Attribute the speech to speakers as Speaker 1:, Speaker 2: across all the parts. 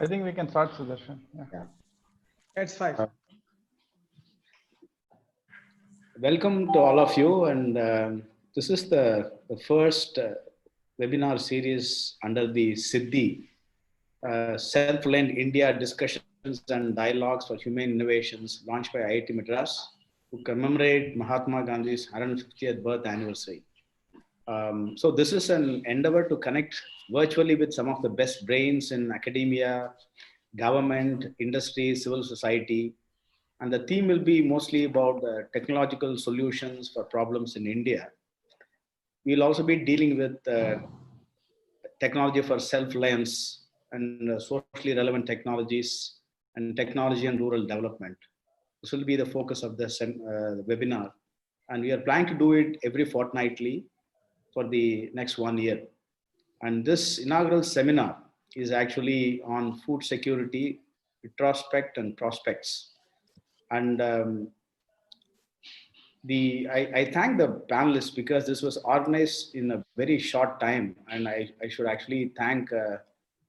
Speaker 1: I think we can start, Sudarshan.
Speaker 2: Yeah.
Speaker 3: That's fine.
Speaker 2: Welcome to all of you, and this is the first webinar series under the Siddhi Self-Reliant India Discussions and Dialogues for Humane Innovations, launched by IIT Madras to commemorate Mahatma Gandhi's 150th birth anniversary. So this is an endeavor to connect virtually with some of the best brains in academia, government, industry, civil society. And the theme will be mostly about the technological solutions for problems in India. We'll also be dealing with technology for self-reliance and socially relevant technologies and technology and rural development. This will be the focus of this webinar. And we are planning to do it every fortnightly for the next 1 year. And this inaugural seminar is actually on food security, retrospect and prospects. And I thank the panelists because this was organized in a very short time. And I should actually thank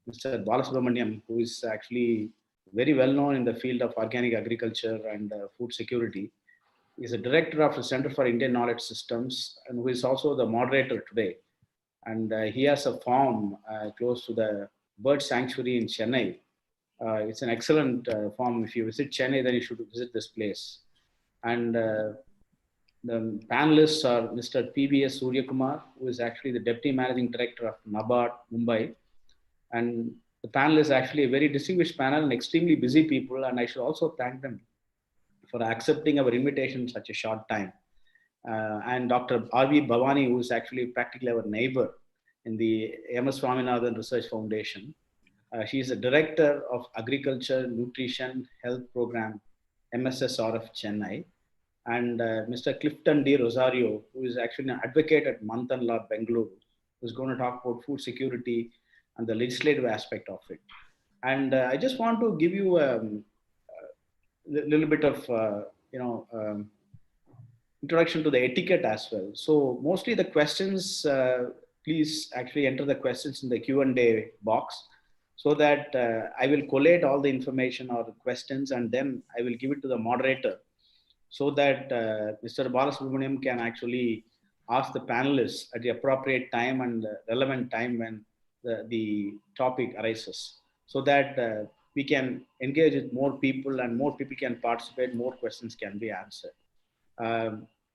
Speaker 2: Mr. Balasubramaniam, who is actually very well known in the field of organic agriculture and food security. He's a director of the Center for Indian Knowledge Systems and who is also the moderator today. And he has a farm close to the bird sanctuary in Chennai. It's an excellent farm. If you visit Chennai, then you should visit this place. And the panelists are Mr. PBS Suryakumar, who is actually the Deputy Managing Director of NABARD, Mumbai. And the panel is actually a very distinguished panel and extremely busy people. And I should also thank them for accepting our invitation in such a short time. And Dr. R.V. Bhavani, who is actually practically our neighbor in the M.S. Swaminathan Research Foundation. She is the Director of Agriculture, Nutrition, Health Program, MSSRF Chennai. And Mr. Clifton D. Rosario, who is actually an advocate at Manthan Law, Bengaluru, who is going to talk about food security and the legislative aspect of it. And I just want to give you a little bit of, introduction to the etiquette as well. So mostly the questions, please actually enter the questions in the Q&A box so that I will collate all the information or the questions and then I will give it to the moderator so that Mr. Balasubramaniam can actually ask the panelists at the appropriate time and relevant time when the topic arises, so that we can engage with more people and more people can participate, more questions can be answered.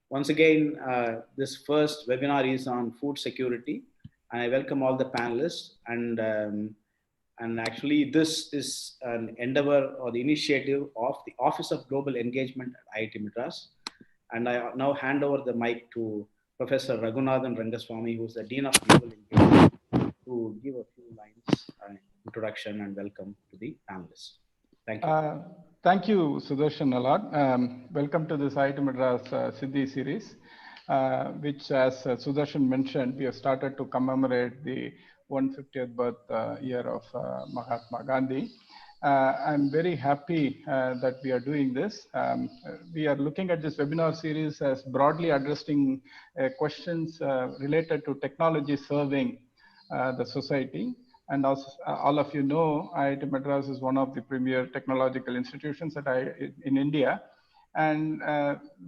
Speaker 2: Once again, this first webinar is on food security, and I welcome all the panelists. And actually, this is an endeavor or the initiative of the Office of Global Engagement at IIT Madras. And I now hand over the mic to Professor Raghunathan Rangaswamy, who is the Dean of Global Engagement, to give a few lines, introduction and welcome to the panelists. Thank you.
Speaker 1: Thank you, Sudarshan, a lot. Welcome to this IIT Madras Siddhi series, which, as Sudarshan mentioned, we have started to commemorate the 150th birth year of Mahatma Gandhi. I'm very happy that we are doing this. We are looking at this webinar series as broadly addressing questions related to technology serving the society. And also, all of you know, IIT Madras is one of the premier technological institutions in India. And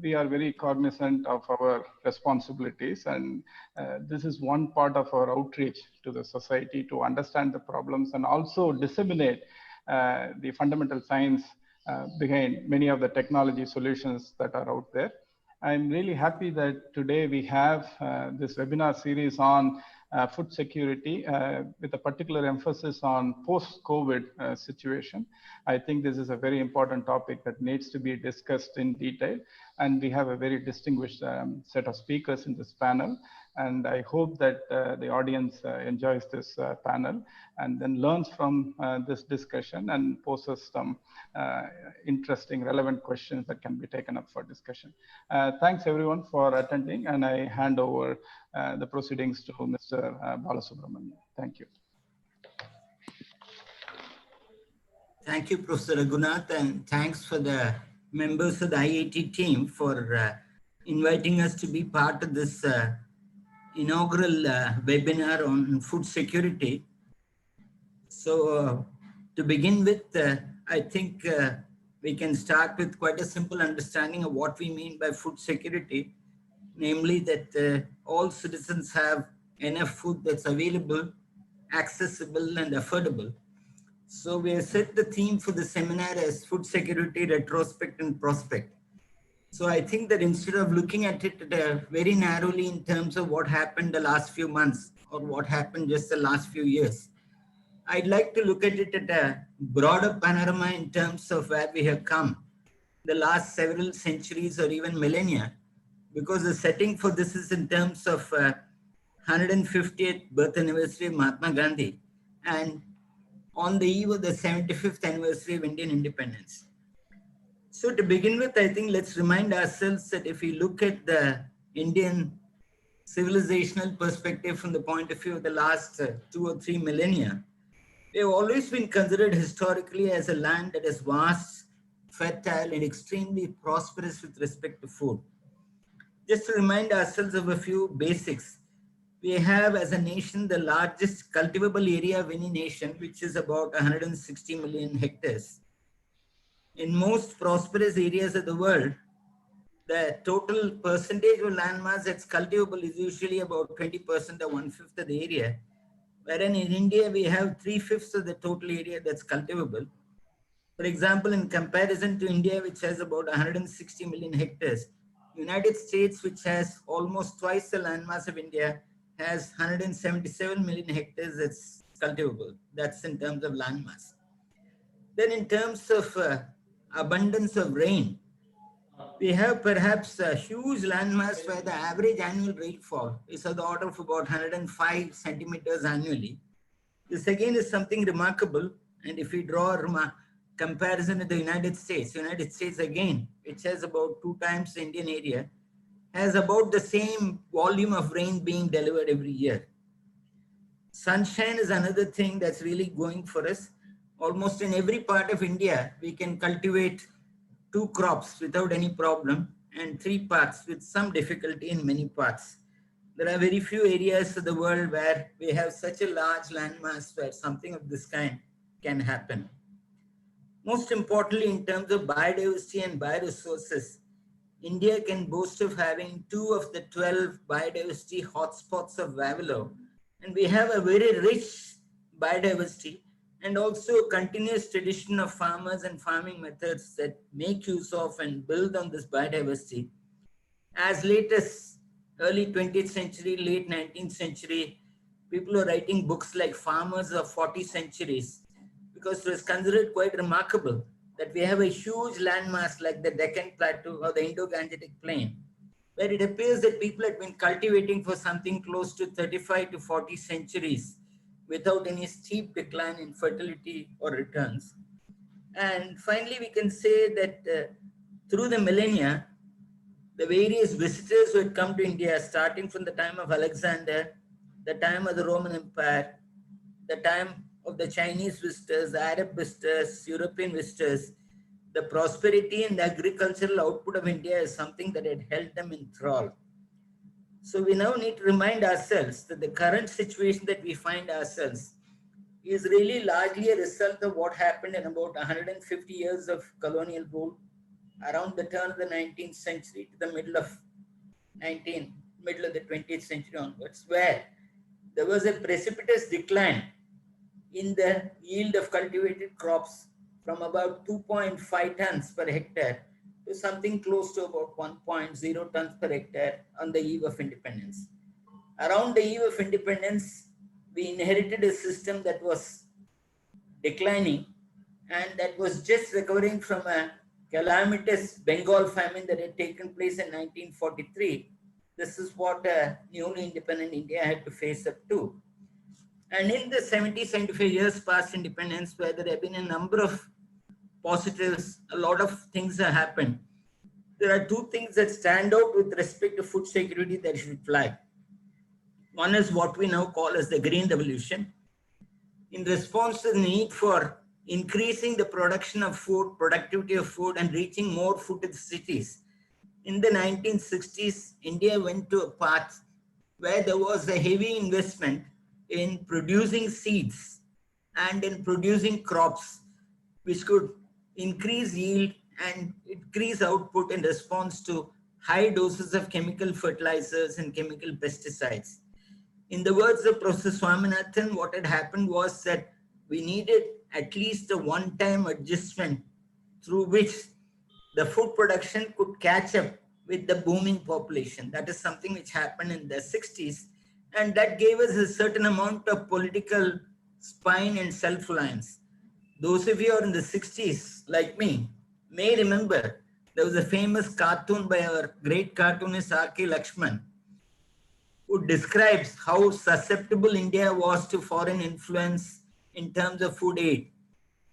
Speaker 1: we are very cognizant of our responsibilities. And this is one part of our outreach to the society to understand the problems and also disseminate the fundamental science behind many of the technology solutions that are out there. I'm really happy that today we have this webinar series on food security with a particular emphasis on post-COVID situation. I think this is a very important topic that needs to be discussed in detail. And we have a very distinguished set of speakers in this panel. And I hope that the audience enjoys this panel and then learns from this discussion and poses some interesting, relevant questions that can be taken up for discussion. Thanks everyone for attending, and I hand over the proceedings to Mr. Balasubramaniam. Thank you.
Speaker 4: Thank you, Professor Raghunath, and thanks for the members of the IIT team for inviting us to be part of this inaugural webinar on food security. So To begin with, I think we can start with quite a simple understanding of what we mean by food security, namely that all citizens have enough food that's available, accessible, and affordable. So we have set the theme for the seminar as food security, retrospect, and prospect. So I think that instead of looking at it very narrowly in terms of what happened the last few months or what happened just the last few years, I'd like to look at it at a broader panorama in terms of where we have come the last several centuries or even millennia, because the setting for this is in terms of 150th birth anniversary of Mahatma Gandhi and on the eve of the 75th anniversary of Indian independence. So to begin with, I think let's remind ourselves that if we look at the Indian civilizational perspective from the point of view of the last 2 or 3 millennia, we have always been considered historically as a land that is vast, fertile, and extremely prosperous with respect to food. Just to remind ourselves of a few basics, we have as a nation the largest cultivable area of any nation, which is about 160 million hectares. In most prosperous areas of the world, the total percentage of landmass that's cultivable is usually about 20% or 1/5 of the area. Wherein in India, we have 3/5 of the total area that's cultivable. For example, in comparison to India, which has about 160 million hectares, United States, which has almost twice the landmass of India, has 177 million hectares that's cultivable. That's in terms of landmass. Then in terms of abundance of rain, we have perhaps a huge landmass where the average annual rainfall is of the order of about 105 centimeters annually. This again is something remarkable. And if we draw a comparison with the United States again, which has about 2 times the Indian area, has about the same volume of rain being delivered every year. Sunshine is another thing that's really going for us. Almost in every part of India, we can cultivate 2 crops without any problem and 3 parts with some difficulty in many parts. There are very few areas of the world where we have such a large landmass where something of this kind can happen. Most importantly, in terms of biodiversity and bioresources, India can boast of having 2 of the 12 biodiversity hotspots of Wavelow. And we have a very rich biodiversity and also a continuous tradition of farmers and farming methods that make use of and build on this biodiversity. As late as early 20th century, late 19th century, people are writing books like Farmers of 40 Centuries, because it was considered quite remarkable that we have a huge landmass like the Deccan Plateau or the Indo-Gangetic Plain, where it appears that people had been cultivating for something close to 35 to 40 centuries without any steep decline in fertility or returns. And finally, we can say that through the millennia, the various visitors who had come to India, starting from the time of Alexander, the time of the Roman Empire, the time of the Chinese visitors, the Arab visitors, European visitors, the prosperity and the agricultural output of India is something that had held them in thrall. So we now need to remind ourselves that the current situation that we find ourselves is really largely a result of what happened in about 150 years of colonial rule around the turn of the 19th century to the middle of the 20th century onwards, where there was a precipitous decline in the yield of cultivated crops from about 2.5 tons per hectare to something close to about 1.0 tons per hectare on the eve of independence. Around the eve of independence, we inherited a system that was declining and that was just recovering from a calamitous Bengal famine that had taken place in 1943. This is what newly independent India had to face up to. And in the 70, 75 years past independence, where there have been a number of positives, a lot of things have happened, there are 2 things that stand out with respect to food security that should flag. One is what we now call as the Green Revolution. In response to the need for increasing the production of food, productivity of food, and reaching more food to the cities, in the 1960s, India went to a path where there was a heavy investment in producing seeds and in producing crops which could increase yield and increase output in response to high doses of chemical fertilizers and chemical pesticides. In the words of Professor Swaminathan, what had happened was that we needed at least a one-time adjustment through which the food production could catch up with the booming population. That is something which happened in the 60s, and that gave us a certain amount of political spine and self-reliance. Those of you who are in the 60s, like me, may remember there was a famous cartoon by our great cartoonist R.K. Lakshman, who describes how susceptible India was to foreign influence in terms of food aid.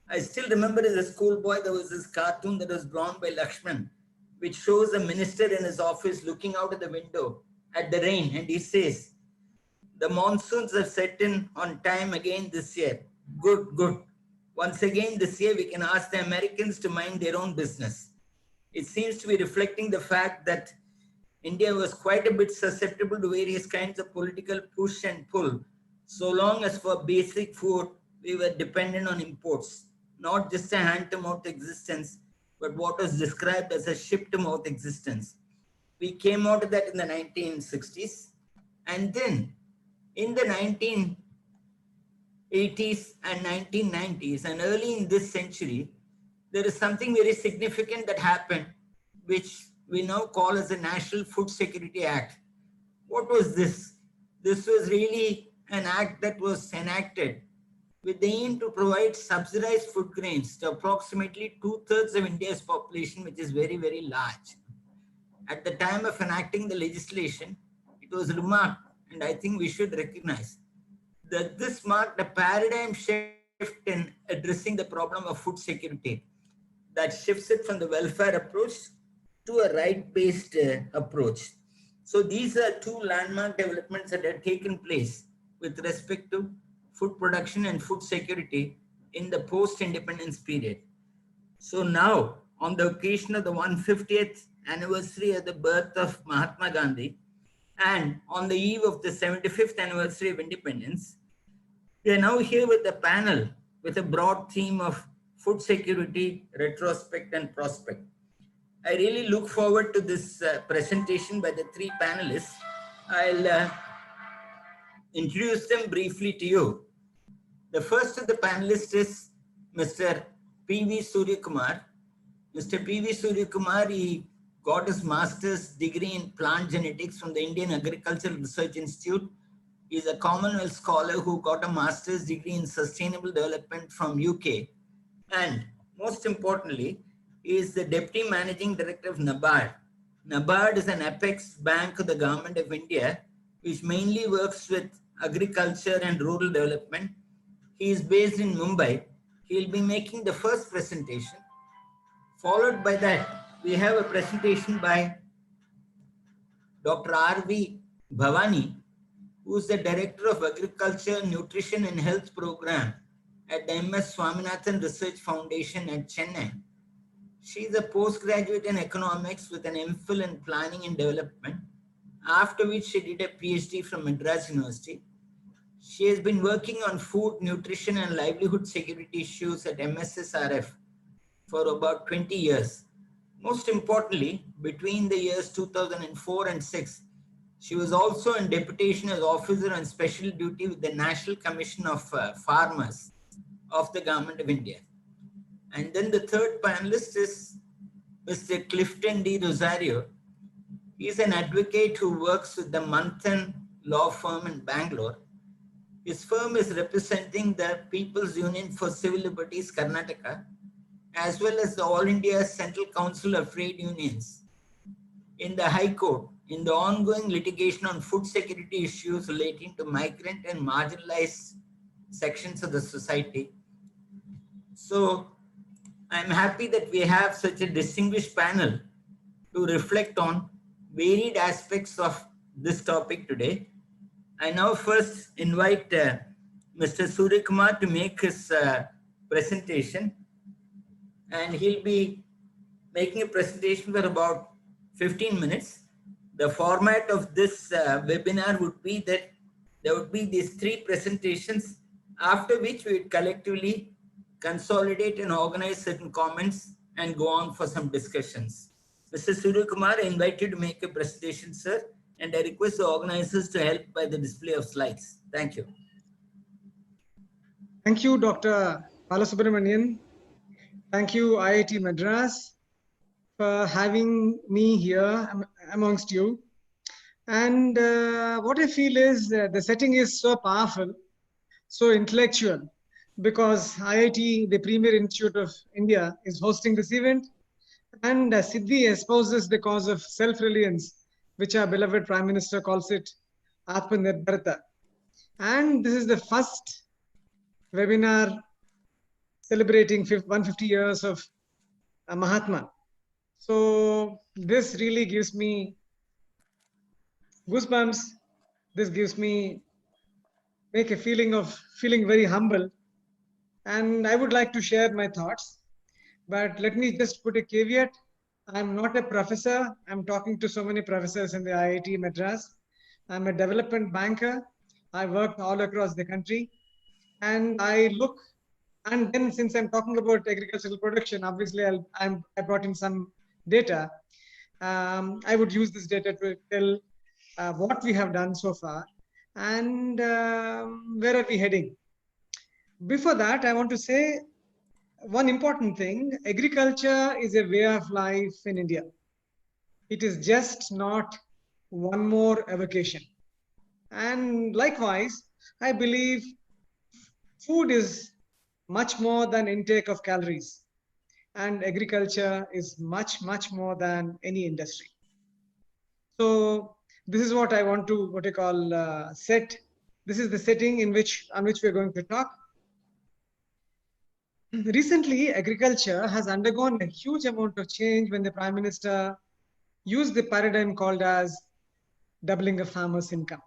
Speaker 4: I still remember as a schoolboy, there was this cartoon that was drawn by Lakshman, which shows a minister in his office looking out of the window at the rain, and he says, "The monsoons have set in on time again this year. Good, good. Once again this year, we can ask the Americans to mind their own business." It seems to be reflecting the fact that India was quite a bit susceptible to various kinds of political push and pull, so long as for basic food, we were dependent on imports, not just a hand-to-mouth existence, but what was described as a ship-to-mouth existence. We came out of that in the 1960s, and then in the 1980s and 1990s, and early in this century, there is something very significant that happened, which we now call as the National Food Security Act. What was this? This was really an act that was enacted with the aim to provide subsidized food grains to approximately 2/3 of India's population, which is very, very large. At the time of enacting the legislation, it was remarked, and I think we should recognize, that this marked a paradigm shift in addressing the problem of food security that shifts it from the welfare approach to a right-based approach. So these are two landmark developments that have taken place with respect to food production and food security in the post-independence period. So now, on the occasion of the 150th anniversary of the birth of Mahatma Gandhi, and on the eve of the 75th anniversary of independence, we are now here with a panel with a broad theme of food security, retrospect, and prospect. I really look forward to this presentation by the three panelists. I'll introduce them briefly to you. The first of the panelists is Mr. P.V. Suryakumar. Mr. P.V. Suryakumar, he got his master's degree in plant genetics from the Indian Agricultural Research Institute. He's a Commonwealth scholar who got a master's degree in sustainable development from UK. And most importantly, he is the Deputy Managing Director of NABARD. NABARD is an apex bank of the Government of India, which mainly works with agriculture and rural development. He is based in Mumbai. He'll be making the first presentation. Followed by that, we have a presentation by Dr. R.V. Bhavani, who is the Director of Agriculture, Nutrition and Health Program at the M.S. Swaminathan Research Foundation at Chennai. She is a postgraduate in economics with an MPhil in planning and development, after which she did a PhD from Madras University. She has been working on food, nutrition and livelihood security issues at MSSRF for about 20 years. Most importantly, between the years 2004 and 6, she was also in deputation as officer on special duty with the National Commission of Farmers of the Government of India. And then the third panelist is Mr. Clifton D. Rosario. He is an advocate who works with the Manthan law firm in Bangalore. His firm is representing the People's Union for Civil Liberties, Karnataka, as well as the All India Central Council of Trade Unions in the High Court in the ongoing litigation on food security issues relating to migrant and marginalized sections of the society. So I'm happy that we have such a distinguished panel to reflect on varied aspects of this topic today. I now first invite Mr. Suryakumar to make his presentation, and he'll be making a presentation for about 15 minutes. The format of this webinar would be that there would be these three presentations after which we would collectively consolidate and organize certain comments and go on for some discussions. Mr. Surya Kumar, I invite you to make a presentation, sir, and I request the organizers to help by the display of slides. Thank you.
Speaker 3: Thank you, Dr. Balasubramanian. Thank you, IIT Madras, for having me here amongst you. And what I feel is the setting is so powerful, so intellectual, because IIT, the premier institute of India, is hosting this event. And Siddhi espouses the cause of self-reliance, which our beloved Prime Minister calls it Atmanirbharta. And this is the first webinar celebrating 150 years of Mahatma. So this really gives me goosebumps. This gives me make a feeling of feeling very humble. And I would like to share my thoughts. But let me just put a caveat. I'm not a professor. I'm talking to so many professors in the IIT Madras. I'm a development banker. I work all across the country. And I look, and then since I'm talking about agricultural production, obviously I brought in some data. I would use this data to tell what we have done so far and where are we heading. Before that, I want to say one important thing. Agriculture is a way of life in India. It is just not one more avocation. And likewise, I believe food is much more than intake of calories. And agriculture is much, much more than any industry. So this is what I want to, what I call set. This is the setting on which we're going to talk. Recently, agriculture has undergone a huge amount of change when the Prime Minister used the paradigm called as doubling of farmers' income.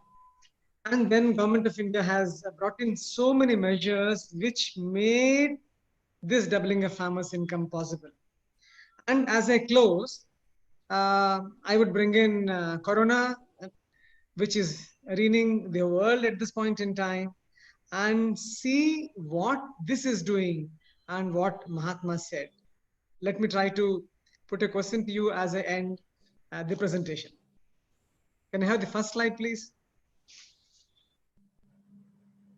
Speaker 3: And then Government of India has brought in so many measures which made this doubling of farmers' income possible. And as I close, I would bring in Corona, which is reigning the world at this point in time, and see what this is doing and what Mahatma said. Let me try to put a question to you as I end the presentation. Can I have the first slide, please?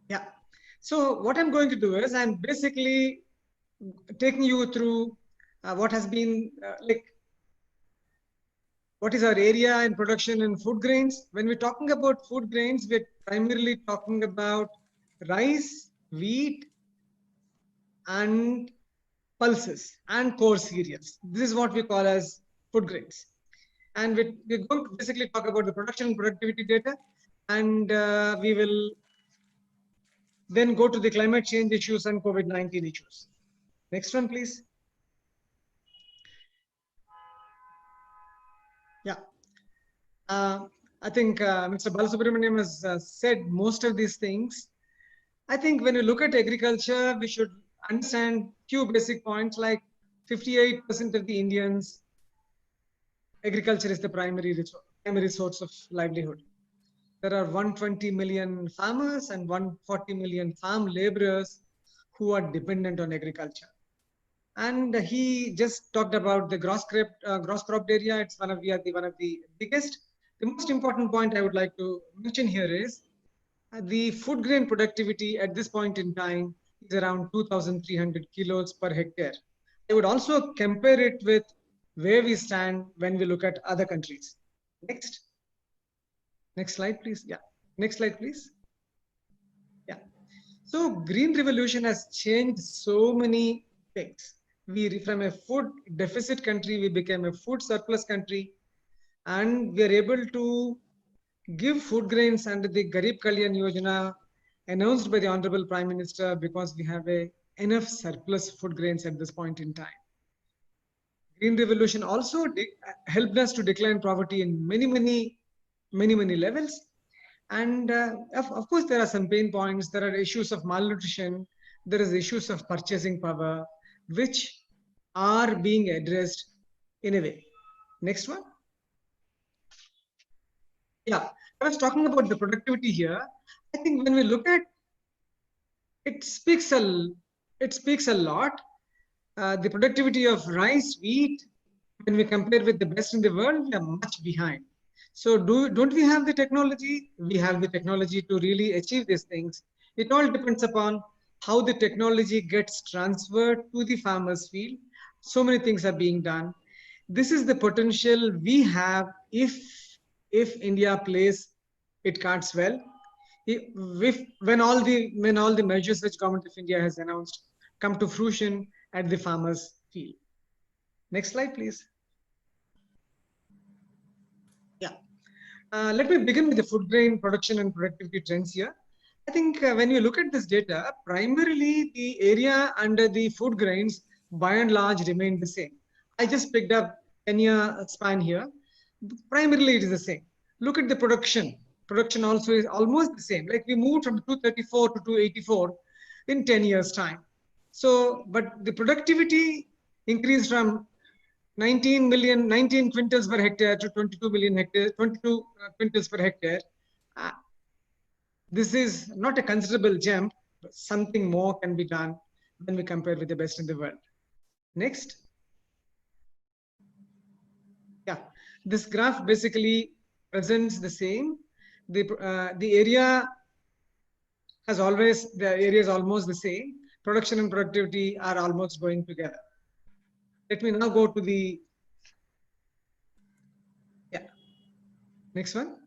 Speaker 3: Yeah. So what I'm going to do is I'm basically taking you through what has been what is our area in production in food grains. When we're talking about food grains, we're primarily talking about rice, wheat, and pulses and core cereals. This is what we call as food grains. And we're going to basically talk about the production and productivity data. And we will then go to the climate change issues and COVID-19 issues. Next one, please. Yeah. I think Mr. Balasubramanian has said most of these things. I think when you look at agriculture, we should understand few basic points like 58% of the Indians, agriculture is the primary source of livelihood. There are 120 million farmers and 140 million farm laborers who are dependent on agriculture. And he just talked about the gross cropped area. It's one of the biggest. The most important point I would like to mention here is the food grain productivity at this point in time is around 2,300 kilos per hectare. I would also compare it with where we stand when we look at other countries. Next slide, please. Yeah, next slide, please. Yeah. So Green Revolution has changed so many things. From a food deficit country, we became a food surplus country, and we are able to give food grains under the Garib Kalyan Yojana announced by the Honorable Prime Minister because we have enough surplus food grains at this point in time. Green Revolution also helped us to decline poverty in many levels. And of course, there are some pain points. There are issues of malnutrition. There is issues of purchasing power, which are being addressed in a way. Next one. Yeah, I was talking about the productivity here. I think when we look at it speaks a lot. The productivity of rice, wheat, when we compare with the best in the world, we are much behind. So don't we have the technology? We have the technology to really achieve these things. It all depends upon how the technology gets transferred to the farmer's field. So many things are being done. This is the potential we have if India plays its cards well. When all the measures which government of India has announced come to fruition at the farmers' field. Next slide, please. Yeah. Let me begin with the food grain production and productivity trends here. I think when you look at this data, primarily the area under the food grains by and large remain the same. I just picked up 10-year span here. Primarily it is the same. Look at the production. Production also is almost the same. Like we moved from 234 to 284 in 10 years time. So, but the productivity increased from 19 quintals per hectare to 22 quintals per hectare. This is not a considerable jump, but something more can be done when we compare with the best in the world. Next. Yeah, this graph basically presents the same. The area is almost the same. Production and productivity are almost going together. Let me now go to the next one.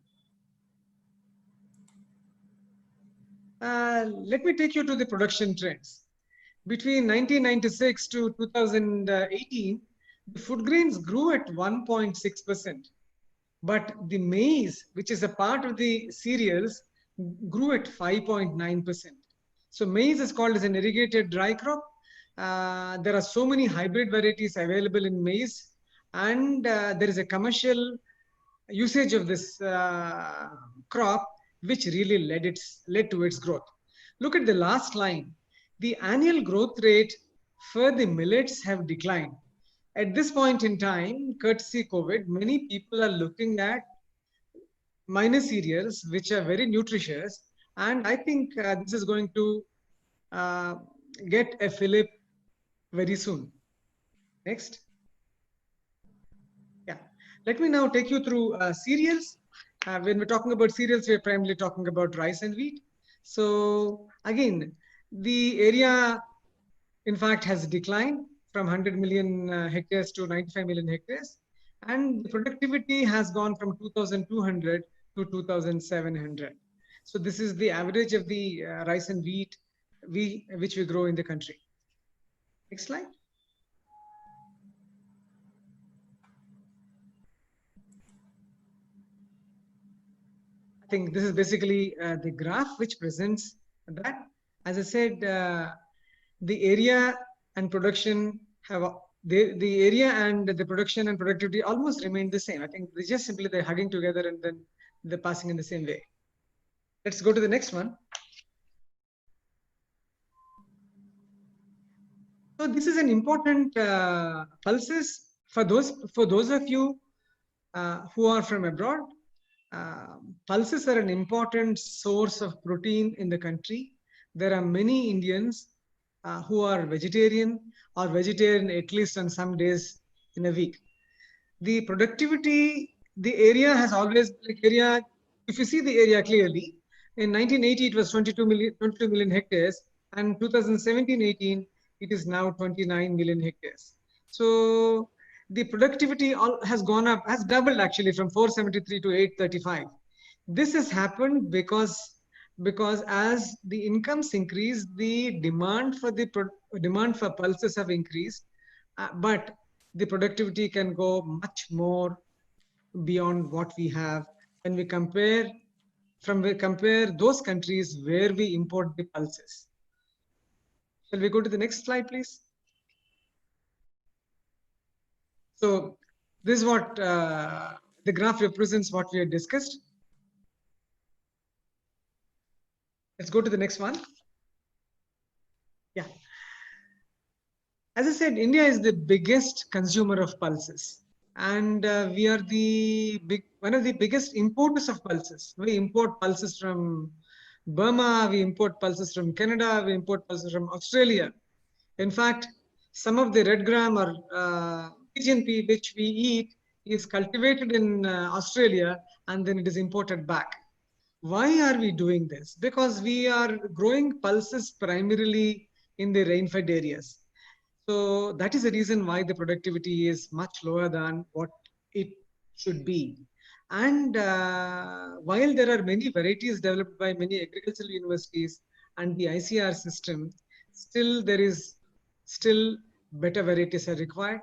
Speaker 3: Let me take you to the production trends. Between 1996 to 2018, the food grains grew at 1.6%. But the maize, which is a part of the cereals, grew at 5.9%. So maize is called as an irrigated dry crop. There are so many hybrid varieties available in maize, and there is a commercial usage of this crop, which really led to its growth. Look at the last line. The annual growth rate for the millets have declined. At this point in time, courtesy COVID, many people are looking at minor cereals, which are very nutritious. And I think this is going to get a fillip very soon. Next. Yeah. Let me now take you through cereals. When we're talking about cereals, we're primarily talking about rice and wheat. So again, the area, in fact, has declined from 100 million hectares to 95 million hectares. And the productivity has gone from 2,200 to 2,700. So this is the average of the rice and wheat which we grow in the country. Next slide. I think this is basically the graph which presents that. As I said, the area and production have the area and the production and productivity almost remain the same. I think they just simply they're hugging together and then they're passing in the same way. Let's go to the next one. So this is an important pulses for those of you who are from abroad. Pulses are an important source of protein in the country. There are many Indians who are vegetarian or vegetarian at least on some days in a week. The productivity, the area has always, if you see the area clearly, in 1980 it was 22 million hectares, and 2017-18 it is now 29 million hectares. So the productivity has gone up, has doubled actually from 473 to 835. This has happened because as the incomes increase, the demand for pulses have increased, but the productivity can go much more beyond what we have when we compare those countries where we import the pulses. Shall we go to the next slide, please? So this is what the graph represents what we have discussed. Let's go to the next one. Yeah. As I said, India is the biggest consumer of pulses, and we are one of the biggest importers of pulses. We import pulses from Burma, we import pulses from Canada, we import pulses from Australia. In fact, some of the red gram or pigeon pea which we eat is cultivated in Australia and then it is imported back. Why are we doing this? Because we are growing pulses primarily in the rain-fed areas. So that is the reason why the productivity is much lower than what it should be. And while there are many varieties developed by many agricultural universities and the ICR system, still there is still better varieties are required.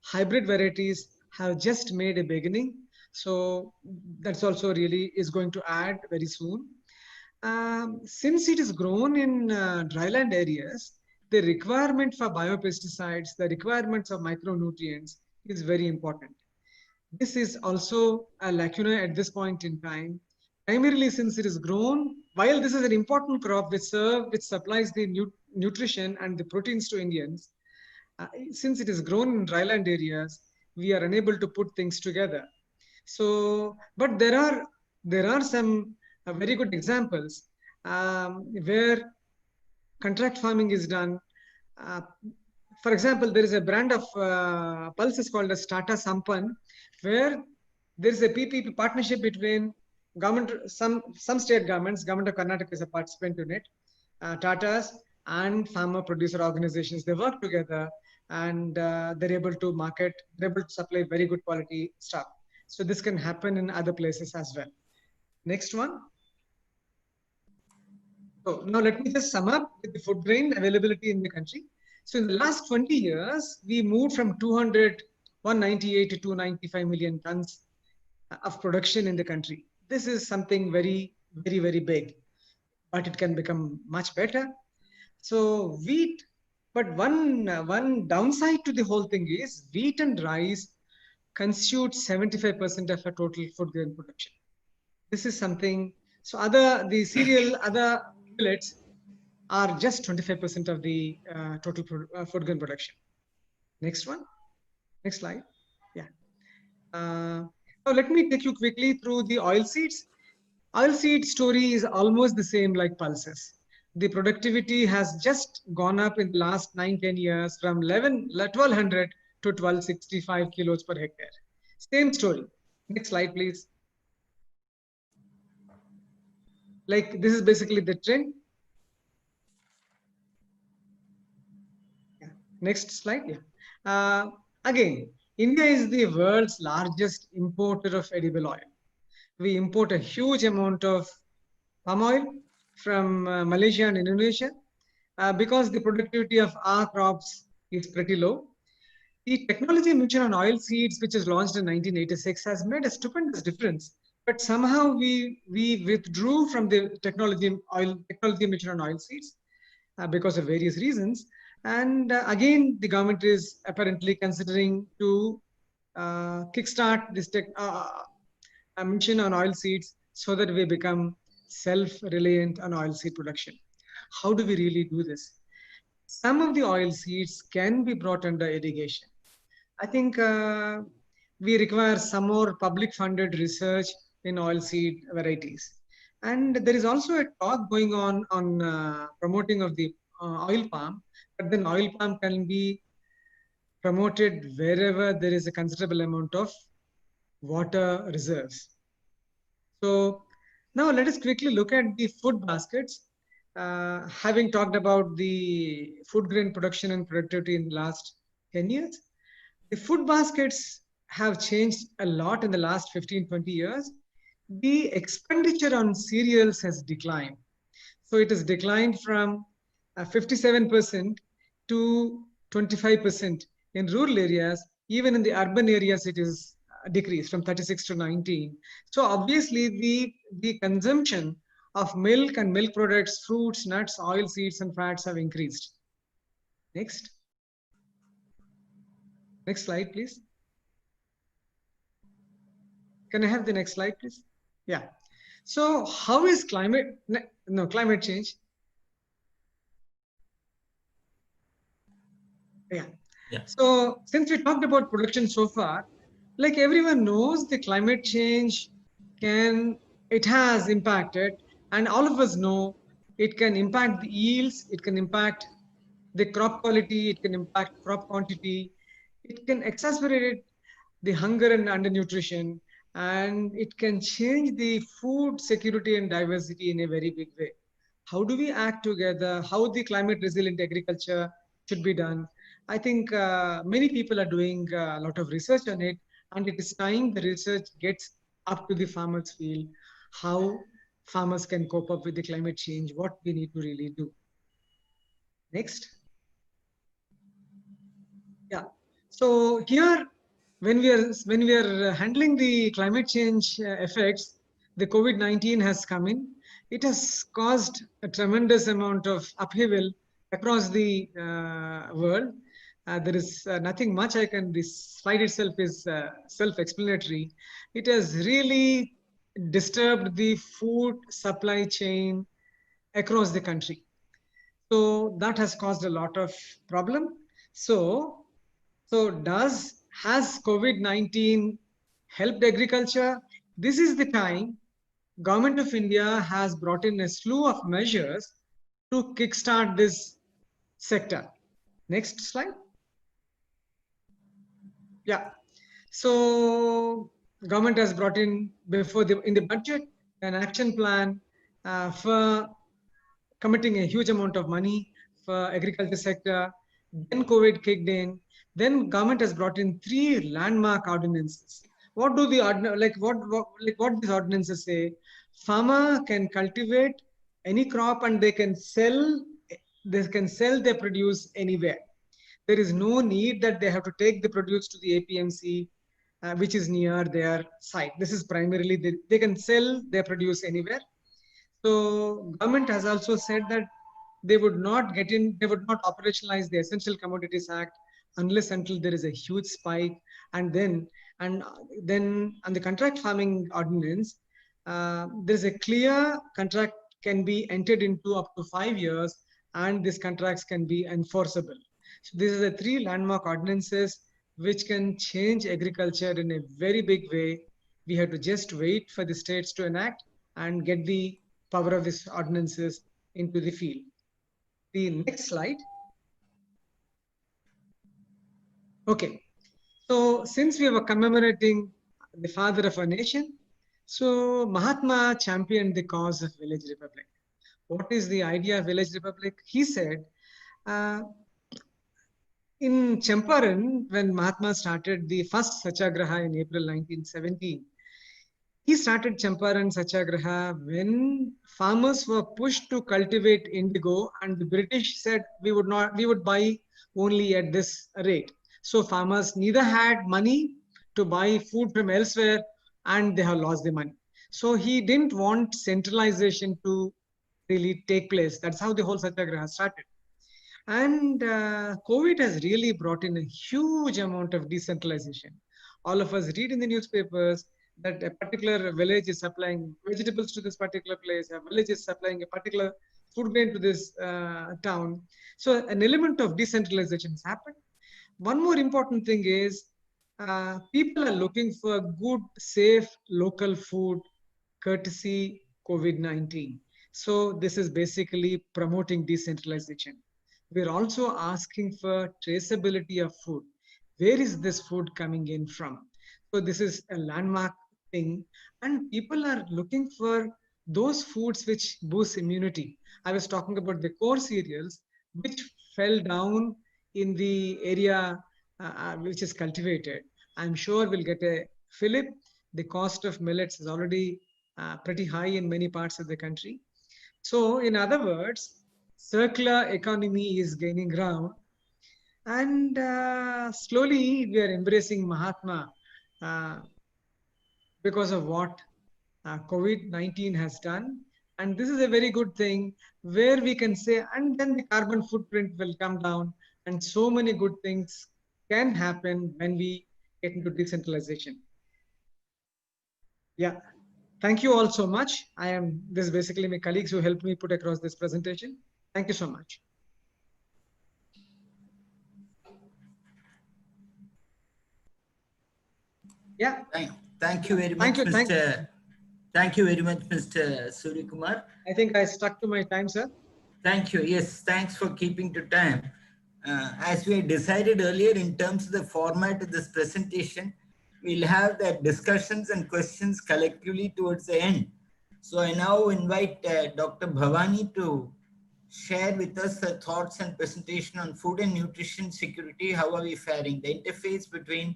Speaker 3: Hybrid varieties have just made a beginning. So that's also really is going to add very soon. Since it is grown in dryland areas, the requirement for biopesticides, the requirements of micronutrients is very important. This is also a lacuna at this point in time, primarily since it is grown, while this is an important crop which supplies the nutrition and the proteins to Indians, since it is grown in dryland areas, we are unable to put things together. So, but there are some very good examples where contract farming is done. For example, there is a brand of pulses called as Tata Sampan, where there is a PPP partnership between government, some state governments, government of Karnataka is a participant in it, Tatas and farmer producer organizations. They work together and they're able to market, they're able to supply very good quality stuff. So this can happen in other places as well. Next one. So now let me just sum up with the food grain availability in the country. So in the last 20 years, we moved from 198 to 295 million tons of production in the country. This is something very, very, very big, but it can become much better. So wheat, but one downside to the whole thing is wheat and rice constitute 75% of our total food grain production. This is something, so the cereal, other millets are just 25% of the total food grain production. Next one, next slide. Yeah. Now let me take you quickly through the oil seeds. Oil seed story is almost the same like pulses. The productivity has just gone up in the last 9-10 years from 1200 to 1265 kilos per hectare. Same story. Next slide, please. Like this is basically the trend. Yeah. Next slide. Yeah. Again, India is the world's largest importer of edible oil. We import a huge amount of palm oil from Malaysia and Indonesia because the productivity of our crops is pretty low. The technology mentioned on oil seeds, which was launched in 1986, has made a stupendous difference. But somehow we withdrew from the technology mentioned on oil seeds because of various reasons. And again, the government is apparently considering to kickstart this mission on oil seeds so that we become self-reliant on oil seed production. How do we really do this? Some of the oil seeds can be brought under irrigation. I think we require some more public funded research in oilseed varieties. And there is also a talk going on promoting of the oil palm, but then oil palm can be promoted wherever there is a considerable amount of water reserves. So now let us quickly look at the food baskets. Having talked about the food grain production and productivity in the last 10 years, the food baskets have changed a lot in the last 15-20 years. The expenditure on cereals has declined. So it has declined from 57% to 25% in rural areas. Even in the urban areas, it is decreased from 36 to 19. So obviously the consumption of milk and milk products, fruits, nuts, oil seeds and fats have increased. Next. Next slide, please. Can I have the next slide, please? Yeah. So how is climate change? Yeah. So since we talked about production so far, like everyone knows, the climate change has impacted And all of us know it can impact the yields, it can impact the crop quality, it can impact crop quantity, it can exacerbate the hunger and undernutrition, and it can change the food security and diversity in a very big way. How do we act together? How the climate resilient agriculture should be done? I think many people are doing a lot of research on it, and it is time the research gets up to the farmers' field, how farmers can cope up with the climate change, what we need to really do. Next. Yeah. So here, when we are handling the climate change effects, the COVID-19 has come in. It has caused a tremendous amount of upheaval across the world. There is nothing much I can. This slide itself is self-explanatory. It has really disturbed the food supply chain across the country. So that has caused a lot of problem. So has COVID-19 helped agriculture? This is the time Government of India has brought in a slew of measures to kickstart this sector. Next slide. Yeah. So government has brought in in the budget an action plan for committing a huge amount of money for agriculture sector. Then COVID kicked in. Then government has brought in 3 landmark ordinances. What do the what these ordinances say? Farmer can cultivate any crop and they can sell their produce anywhere. There is no need that they have to take the produce to the APMC, which is near their site. This is primarily they can sell their produce anywhere. So government has also said that they would not operationalize the Essential Commodities Act unless until there is a huge spike. And then on the contract farming ordinance, there's a clear contract can be entered into up to 5 years, and these contracts can be enforceable. So these are the 3 landmark ordinances which can change agriculture in a very big way. We have to just wait for the states to enact and get the power of these ordinances into the field. The next slide. Okay. So since we were commemorating the father of our nation, so Mahatma championed the cause of Village Republic. What is the idea of Village Republic? He said, in Champaran, when Mahatma started the first Satyagraha in April 1917, he started Champaran Satyagraha when farmers were pushed to cultivate indigo, and the British said we would buy only at this rate. So farmers neither had money to buy food from elsewhere, and they have lost the money. So he didn't want centralization to really take place. That's how the whole Satyagraha started. And COVID has really brought in a huge amount of decentralization. All of us read in the newspapers that a particular village is supplying vegetables to this particular place, a village is supplying a particular food grain to this town. So an element of decentralization has happened. One more important thing is people are looking for good, safe, local food, courtesy COVID-19. So this is basically promoting decentralization. We're also asking for traceability of food. Where is this food coming in from? So this is a landmark thing, and people are looking for those foods which boost immunity. I was talking about the core cereals which fell down in the area which is cultivated. I'm sure we'll get a fillip. The cost of millets is already pretty high in many parts of the country. So in other words, circular economy is gaining ground, and slowly we are embracing Mahatma because of what COVID-19 has done. And this is a very good thing where we can say, and then the carbon footprint will come down, and so many good things can happen when we get into decentralization. Yeah. Thank you all so much. This is basically my colleagues who helped me put across this presentation. Thank you so much. Yeah.
Speaker 4: Thank you very much, Mr. Thank you very much, Mr. Surya Kumar.
Speaker 3: I think I stuck to my time, sir.
Speaker 4: Thank you. Yes, thanks for keeping to time. As we decided earlier, in terms of the format of this presentation, we'll have the discussions and questions collectively towards the end. So I now invite Dr. Bhavani to share with us her thoughts and presentation on food and nutrition security. How are we faring? The interface between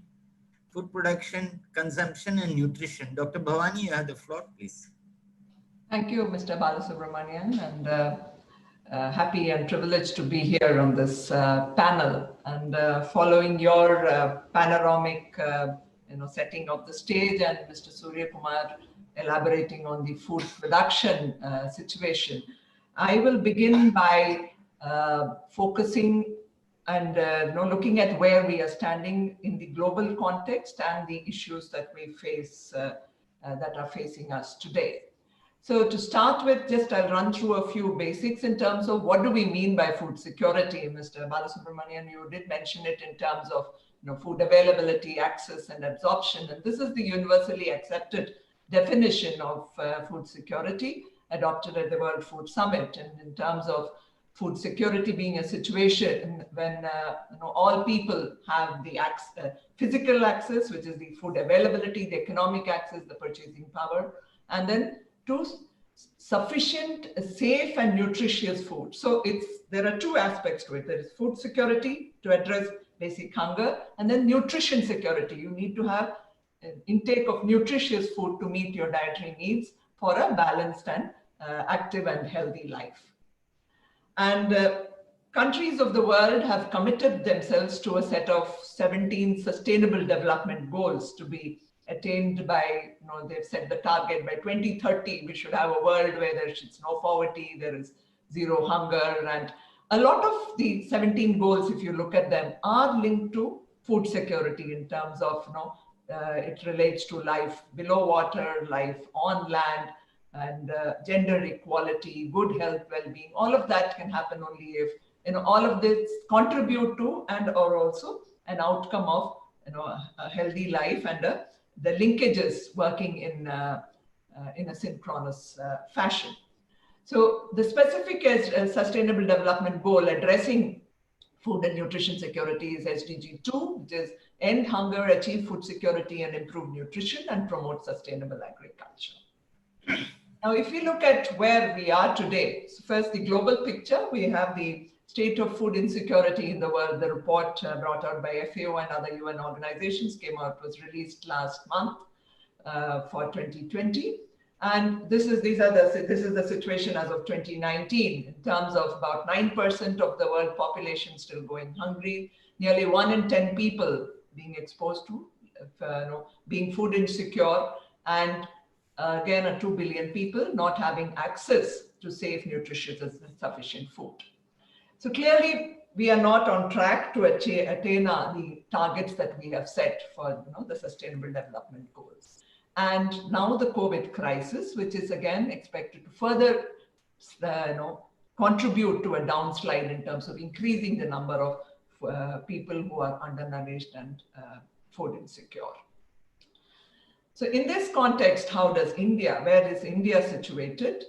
Speaker 4: food production, consumption, and nutrition. Dr. Bhavani, you have the floor, please.
Speaker 5: Thank you, Mr. Balasubramanian, and happy and privileged to be here on this panel. And following your panoramic, setting of the stage, and Mr. Surya Kumar elaborating on the food production situation, I will begin by focusing and looking at where we are standing in the global context and the issues that we face that are facing us today. So to start with, I'll run through a few basics in terms of what do we mean by food security. Mr. Balasubramanian, you did mention it in terms of food availability, access, and absorption. And this is the universally accepted definition of food security adopted at the World Food Summit. And in terms of food security being a situation when all people have the physical access, which is the food availability, the economic access, the purchasing power, and then to sufficient, safe, and nutritious food. So there are two aspects to it. There is food security to address basic hunger, and then nutrition security. You need to have an intake of nutritious food to meet your dietary needs for a balanced and active and healthy life. And countries of the world have committed themselves to a set of 17 sustainable development goals to be attained by, they've set the target by 2030, we should have a world where there is no poverty, there is zero hunger. And a lot of the 17 goals, if you look at them, are linked to food security in terms of, it relates to life below water, life on land, and gender equality, good health, well-being. All of that can happen only if all of this contribute to and or also an outcome of a healthy life and the linkages working in a synchronous fashion. So the specific Sustainable Development Goal addressing food and nutrition security is SDG 2, which is end hunger, achieve food security, and improve nutrition and promote sustainable agriculture. Now, if you look at where we are today, so first the global picture, we have the state of food insecurity in the world. The report brought out by FAO and other UN organizations came out, was released last month for 2020. And this is the situation as of 2019 in terms of about 9% of the world population still going hungry, nearly 1 in 10 people being exposed to being food insecure, and again, 2 billion people not having access to safe, nutritious, and sufficient food. So clearly, we are not on track to attain the targets that we have set for the Sustainable Development Goals. And now the COVID crisis, which is again expected to further contribute to a downslide in terms of increasing the number of people who are undernourished and food insecure. So in this context, where is India situated?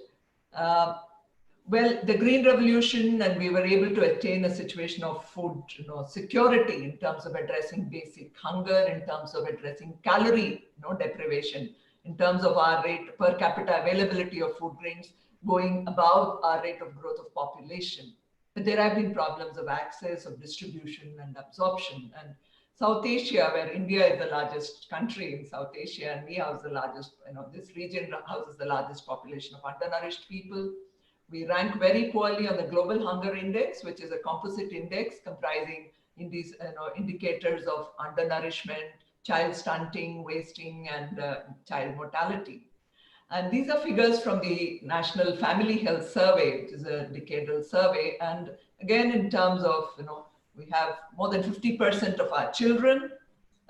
Speaker 5: Well, the Green Revolution, and we were able to attain a situation of food security in terms of addressing basic hunger, in terms of addressing calorie deprivation, in terms of our rate per capita availability of food grains going above our rate of growth of population. But there have been problems of access, of distribution, and absorption. And South Asia, where India is the largest country in South Asia, and we house the largest, this region houses the largest population of undernourished people. We rank very poorly on the Global Hunger Index, which is a composite index comprising these indicators of undernourishment, child stunting, wasting, and child mortality. And these are figures from the National Family Health Survey, which is a decadal survey. And again, in terms of, we have more than 50% of our children,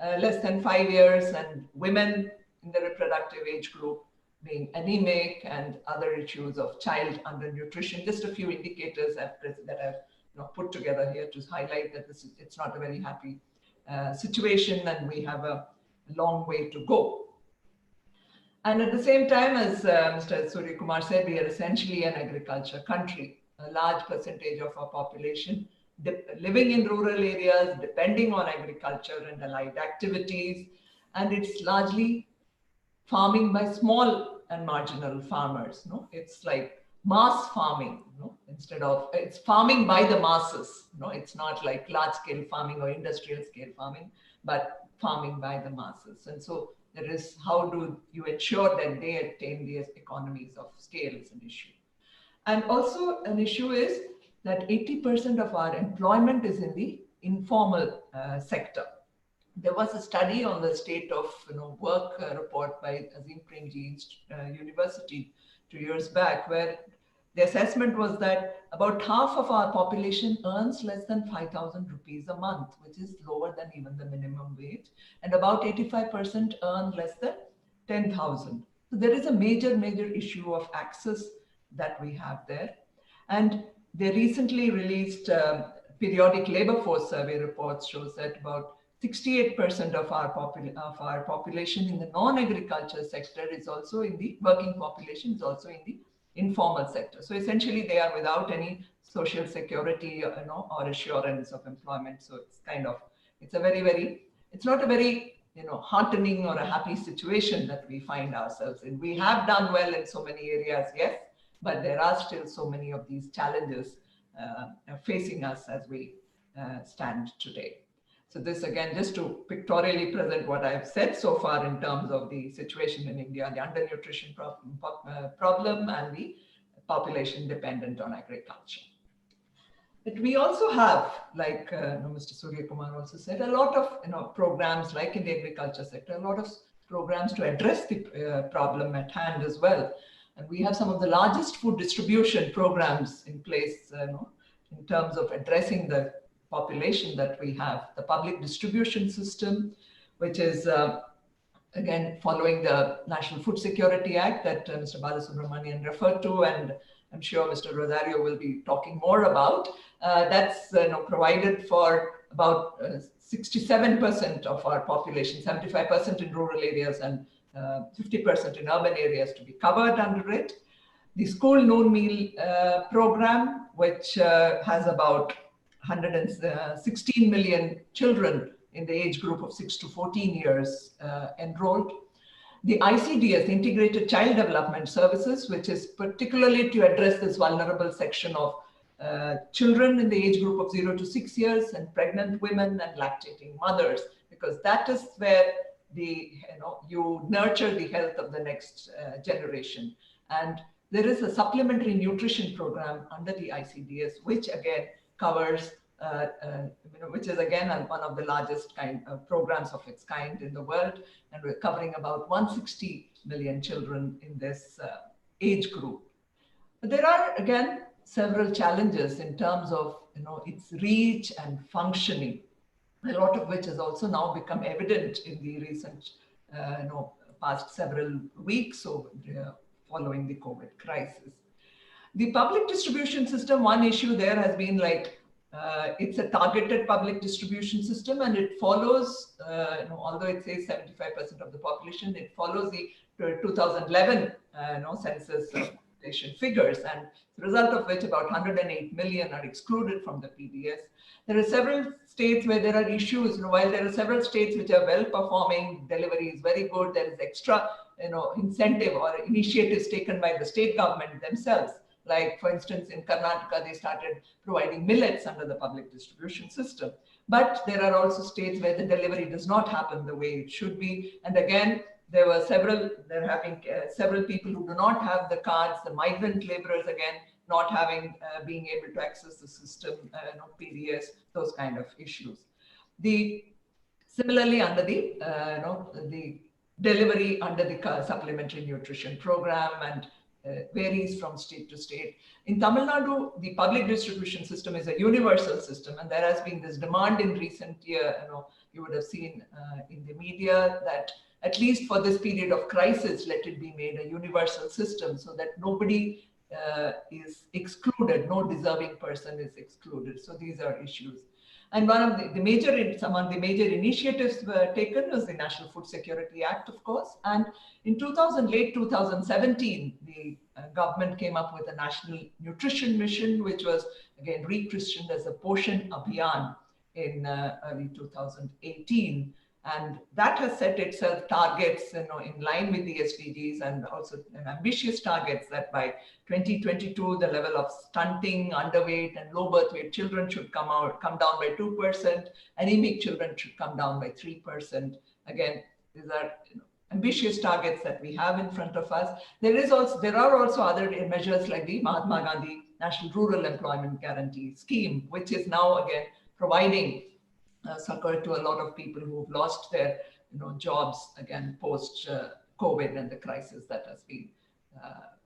Speaker 5: less than 5 years, and women in the reproductive age group being anemic, and other issues of child undernutrition. Just a few indicators that I've put together here to highlight that it's not a very happy situation, and we have a long way to go. And at the same time, as Mr. Surya Kumar said, we are essentially an agriculture country. A large percentage of our population living in rural areas, depending on agriculture and allied activities. And it's largely farming by small and marginal farmers. No, it's like mass farming. No, instead of it's farming by the masses. No, it's not like large scale farming or industrial scale farming, but farming by the masses. And so there is, how do you ensure that they attain the economies of scale is an issue. And also an issue is that 80% of our employment is in the informal sector. There was a study on the state of work report by Azim Premji University 2 years back, where the assessment was that about half of our population earns less than 5,000 rupees a month, which is lower than even the minimum wage, and about 85% earn less than 10,000. So there is a major issue of access that we have there. And the recently released periodic labor force survey reports shows that about 68% of our population in the non-agriculture sector is also in the working population, is also in the informal sector. So essentially they are without any social security or assurance of employment. So it's kind of, it's a it's not a very heartening or a happy situation that we find ourselves in. We have done well in so many areas, yes, but there are still so many of these challenges facing us as we stand today. So this again, just to pictorially present what I've said so far in terms of the situation in India, the undernutrition problem and the population dependent on agriculture. But we also have, like Mr. Surya Kumar also said, a lot of programs like in the agriculture sector, a lot of programs to address the problem at hand as well. And we have some of the largest food distribution programs in place in terms of addressing the population that we have. The public distribution system, which is again following the National Food Security Act that Mr. Balasubramanian referred to, and I'm sure Mr. Rosario will be talking more about. That's provided for about 67% of our population, 75% in rural areas and 50% in urban areas to be covered under it. The school noon meal program, which has about 116 million children in the age group of 6 to 14 years enrolled. The ICDS, Integrated Child Development Services, which is particularly to address this vulnerable section of children in the age group of 0 to 6 years and pregnant women and lactating mothers, because that is where you nurture the health of the next generation. And there is a supplementary nutrition program under the ICDS, which again covers, which is again one of the largest programs of its kind in the world, and we're covering about 160 million children in this age group. But there are again several challenges in terms of its reach and functioning, a lot of which has also now become evident in the recent past several weeks following the COVID crisis. The public distribution system, one issue there has been it's a targeted public distribution system, and it follows, although it says 75% of the population, it follows the 2011 census population figures, and the result of which about 108 million are excluded from the PDS. There are several states where there are issues. While there are several states which are well performing, delivery is very good, there is extra incentive or initiatives taken by the state government themselves. Like, for instance, in Karnataka, they started providing millets under the public distribution system. But there are also states where the delivery does not happen the way it should be. And again, there have been several people who do not have the cards, the migrant laborers, again, not having, being able to access the system, PDS, those kind of issues. Similarly, under the delivery under the supplementary nutrition program, and varies from state to state. In Tamil Nadu, the public distribution system is a universal system, and there has been this demand in recent year. You would have seen in the media that at least for this period of crisis, let it be made a universal system so that nobody is excluded, no deserving person is excluded. So these are issues. And one of some of the major initiatives were taken was the National Food Security Act, of course. And in late 2017, the government came up with a National Nutrition Mission, which was again rechristened as a Poshan Abhiyan in early 2018. And that has set itself targets, in line with the SDGs, and also ambitious targets that by 2022, the level of stunting, underweight, and low birth weight children should come down by 2%. Anemic children should come down by 3%. Again, these are ambitious targets that we have in front of us. There are also other measures like the Mahatma Gandhi National Rural Employment Guarantee Scheme, which is now again providing succor to a lot of people who've lost their jobs again post COVID and the crisis that has been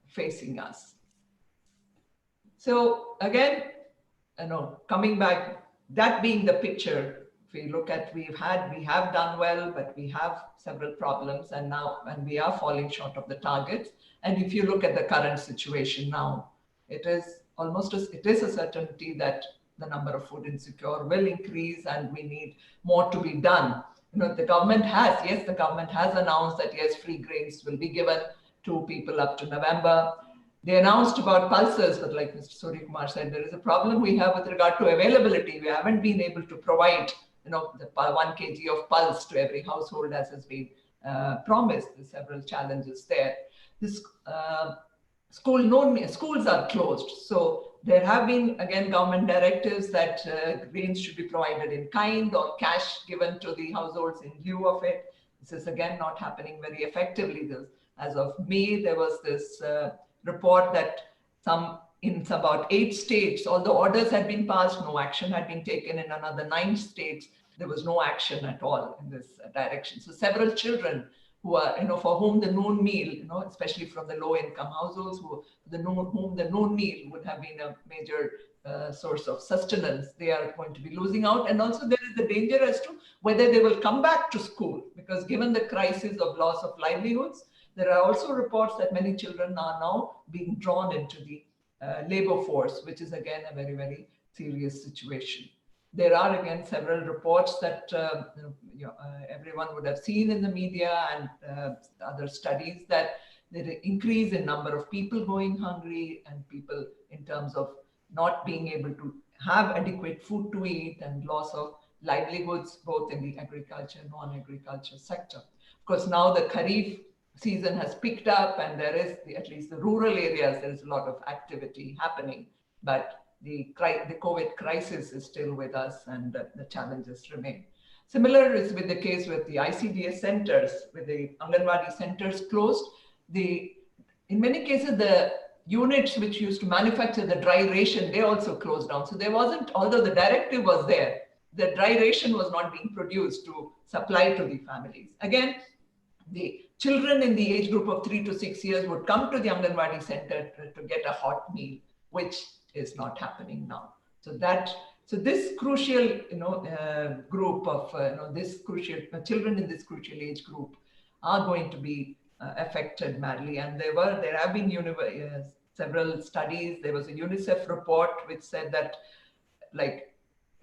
Speaker 5: facing us. So again, coming back, that being the picture, if we look at, we have done well, but we have several problems, and we are falling short of the targets. And if you look at the current situation now, it is a certainty that the number of food insecure will increase, and we need more to be done. The government has announced that yes, free grains will be given to people up to November. They announced about pulses, but like Mr. Surya Kumar said, there is a problem we have with regard to availability. We haven't been able to provide, the 1 kg of pulse to every household as has been promised. There's several challenges there. Schools are closed. So there have been, again, government directives that grains should be provided in kind or cash given to the households in lieu of it. This is, again, not happening very effectively. As of May, there was this report that in about 8 states, although orders had been passed, no action had been taken. In another 9 states, there was no action at all in this direction. So several children who are, for whom the noon meal, especially from the low-income households, whom the noon meal would have been a major source of sustenance, they are going to be losing out. And also there is the danger as to whether they will come back to school, because given the crisis of loss of livelihoods, there are also reports that many children are now being drawn into the labor force, which is again a very, very serious situation. There are again several reports that everyone would have seen in the media and other studies that there is an increase in number of people going hungry and people in terms of not being able to have adequate food to eat and loss of livelihoods both in the agriculture and non-agriculture sector. Of course, now the Kharif season has picked up and there is, at least the rural areas, there is a lot of activity happening, but the COVID crisis is still with us and the challenges remain. Similar is with the case with the ICDS centers, with the Anganwadi centers closed. In many cases, the units which used to manufacture the dry ration, they also closed down. So there wasn't, although the directive was there, the dry ration was not being produced to supply to the families. Again, the children in the age group of 3 to 6 years would come to the Anganwadi center to get a hot meal, which is not happening now. So this crucial, group of children in this crucial age group are going to be affected badly. And there have been several studies. There was a UNICEF report which said that,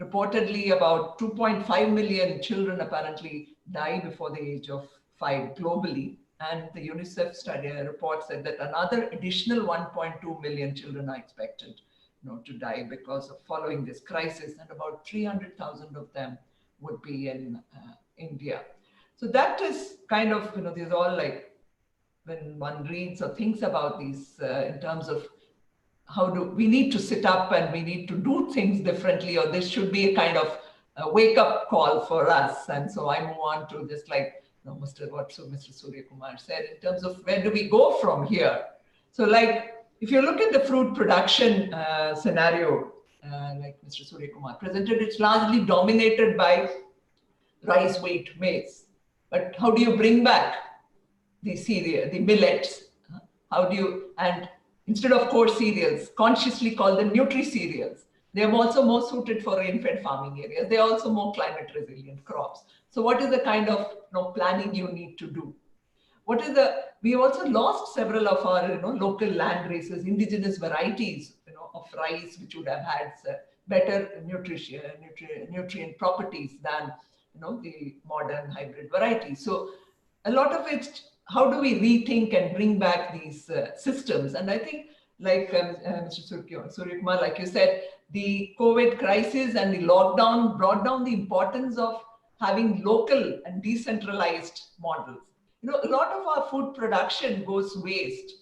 Speaker 5: reportedly about 2.5 million children apparently die before the age of 5 globally. And the UNICEF report said that another additional 1.2 million children are expected to die because of following this crisis, and about 300,000 of them would be in India. So that is kind of, these all when one reads or thinks about these in terms of we need to sit up and we need to do things differently, or this should be a kind of a wake-up call for us. And so I move on to just Mr. Surya Kumar said, in terms of where do we go from here? So if you look at the fruit production scenario, like Mr. Surya Kumar presented, it's largely dominated by rice, wheat, maize. But how do you bring back the cereal, the millets? And instead of coarse cereals, consciously call them nutri-cereals. They are also more suited for rain-fed farming areas. They are also more climate resilient crops. So what is the kind of planning you need to do? We also lost several of our local land races, indigenous varieties of rice, which would have had better nutrient properties than the modern hybrid varieties. So a lot of it, how do we rethink and bring back these systems? And I think, like Mr. Suryakumar, like you said, the COVID crisis and the lockdown brought down the importance of having local and decentralized models. A lot of our food production goes waste.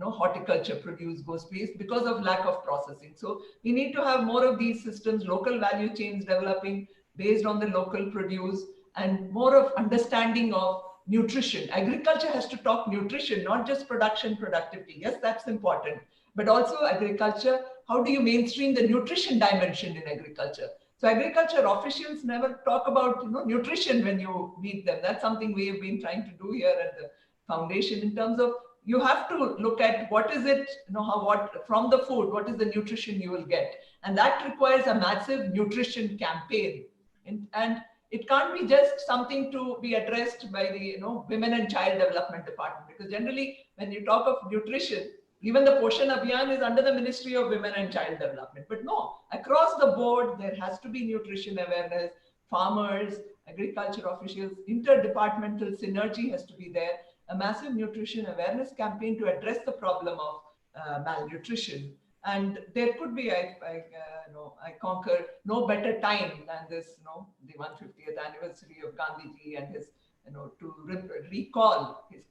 Speaker 5: Horticulture produce goes waste because of lack of processing. So we need to have more of these systems, local value chains developing based on the local produce, and more of understanding of nutrition. Agriculture has to talk nutrition, not just production, productivity. Yes, that's important. But also agriculture, how do you mainstream the nutrition dimension in agriculture? So agriculture officials never talk about nutrition when you meet them. That's something we have been trying to do here at the foundation, in terms of you have to look at what is it, what from the food, what is the nutrition you will get. And that requires a massive nutrition campaign. And it can't be just something to be addressed by the Women and Child Development Department, because generally when you talk of nutrition, even the Poshan Abhiyan is under the Ministry of Women and Child Development. But no, across the board, there has to be nutrition awareness. Farmers, agriculture officials, interdepartmental synergy has to be there. A massive nutrition awareness campaign to address the problem of malnutrition. And there could be, I concur, no better time than this, the 150th anniversary of Gandhiji and his, to recall his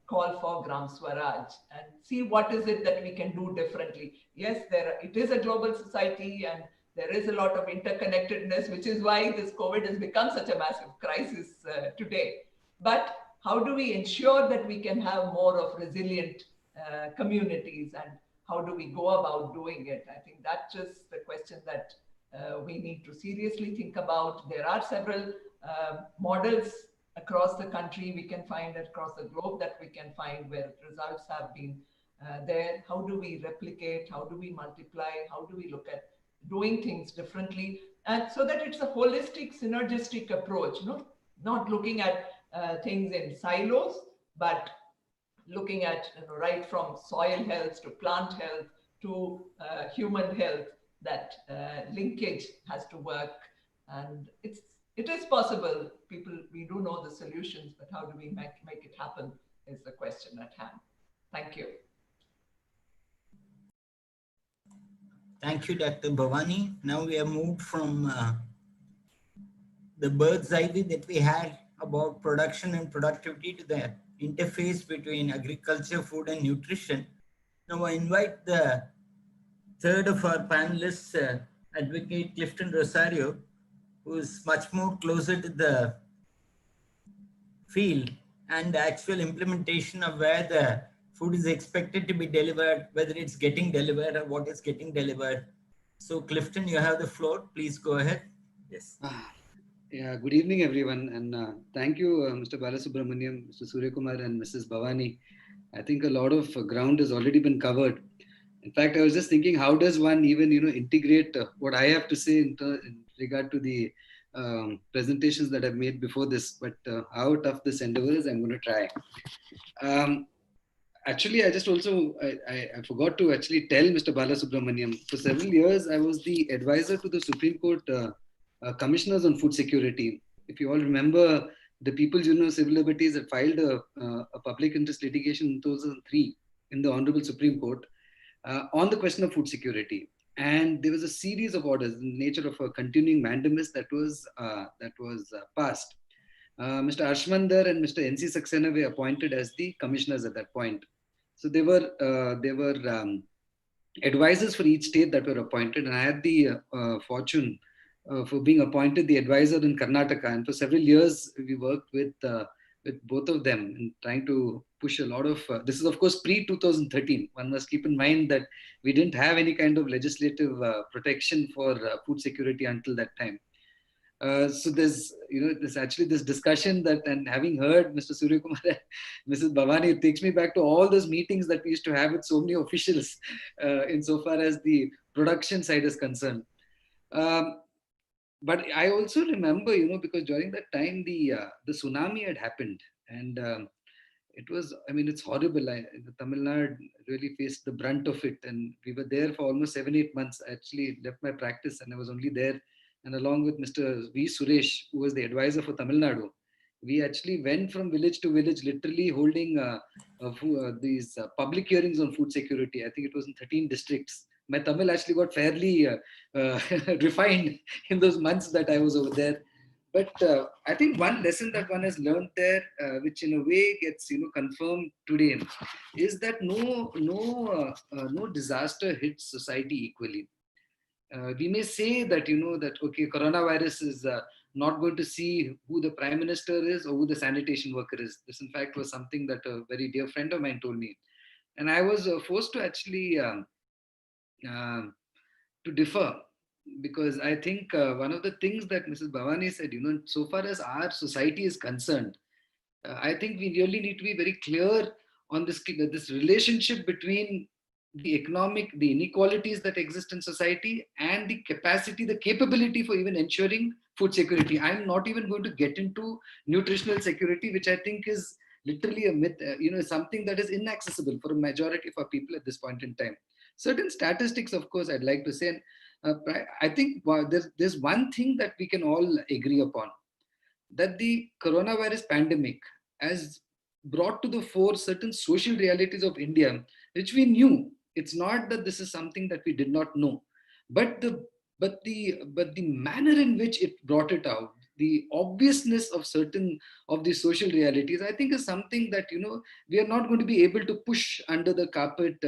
Speaker 5: call for Gram Swaraj and see what is it that we can do differently. Yes, it is a global society and there is a lot of interconnectedness, which is why this COVID has become such a massive crisis today. But how do we ensure that we can have more of resilient communities, and how do we go about doing it? I think that's just the question that we need to seriously think about. There are several models across the country we can find, across the globe that we can find, where results have been there. How do we replicate? How do we multiply? How do we look at doing things differently? And so that it's a holistic, synergistic approach, not looking at things in silos, but looking at right from soil health to plant health to human health. That linkage has to work, and it is possible. We do know the solutions, but how do we make it happen is the question at hand. Thank you.
Speaker 4: Thank you, Dr. Bhavani. Now we have moved from the bird's eye view that we had about production and productivity to the interface between agriculture, food, and nutrition. Now I invite the third of our panelists, Advocate Clifton Rosario, who is much more closer to the field and the actual implementation of where the food is expected to be delivered, whether it's getting delivered or what is getting delivered. So Clifton, you have the floor. Please go ahead. Yes.
Speaker 6: Yeah, good evening, everyone. And thank you, Mr. Balasubramaniam, Mr. Suryakumar, and Mrs. Bhavani. I think a lot of ground has already been covered. In fact, I was just thinking, how does one even, integrate what I have to say in regard to the presentations that I've made before this, but how tough this endeavor is, I'm going to try. Actually, I just also, I forgot to actually tell Mr. Balasubramaniam, for several years, I was the advisor to the Supreme Court Commissioners on Food Security. If you all remember, the People's Union of Civil Liberties had filed a public interest litigation in 2003 in the Honorable Supreme Court on the question of food security. And there was a series of orders in the nature of a continuing mandamus that was passed. Mr. Ashmander and Mr. N.C. Saxena were appointed as the commissioners at that point. So they were advisors for each state that were appointed, and I had the fortune for being appointed the advisor in Karnataka. And for several years, we worked with both of them in trying to push a lot of, this is of course pre-2013. One must keep in mind that we didn't have any kind of legislative protection for food security until that time. So there's actually this discussion that, and having heard Mr. Suryakumar and Mrs. Bhavani, it takes me back to all those meetings that we used to have with so many officials insofar as the production side is concerned. But I also remember, because during that time the tsunami had happened, and it was, I mean, it's horrible. The Tamil Nadu really faced the brunt of it. And we were there for almost 7-8 months. I actually left my practice and I was only there. And along with Mr. V. Suresh, who was the advisor for Tamil Nadu, we actually went from village to village, literally holding these public hearings on food security. I think it was in 13 districts. My Tamil actually got fairly refined in those months that I was over there. But I think one lesson that one has learned there, which in a way gets confirmed today, is that no disaster hits society equally. We may say that that okay, coronavirus is not going to see who the prime minister is or who the sanitation worker is. This, in fact, was something that a very dear friend of mine told me, and I was forced to actually to differ. Because I think one of the things that Mrs. Bhavani said, so far as our society is concerned, I think we really need to be very clear on this relationship between the inequalities that exist in society and the capability for even ensuring food security. I'm not even going to get into nutritional security, which I think is literally a myth, something that is inaccessible for a majority of our people at this point in time. Certain statistics, of course, I'd like to say, I think there's one thing that we can all agree upon, that the coronavirus pandemic has brought to the fore certain social realities of India, which we knew. It's not that this is something that we did not know, but the manner in which it brought it out, the obviousness of certain of the social realities, I think is something that we are not going to be able to push under the carpet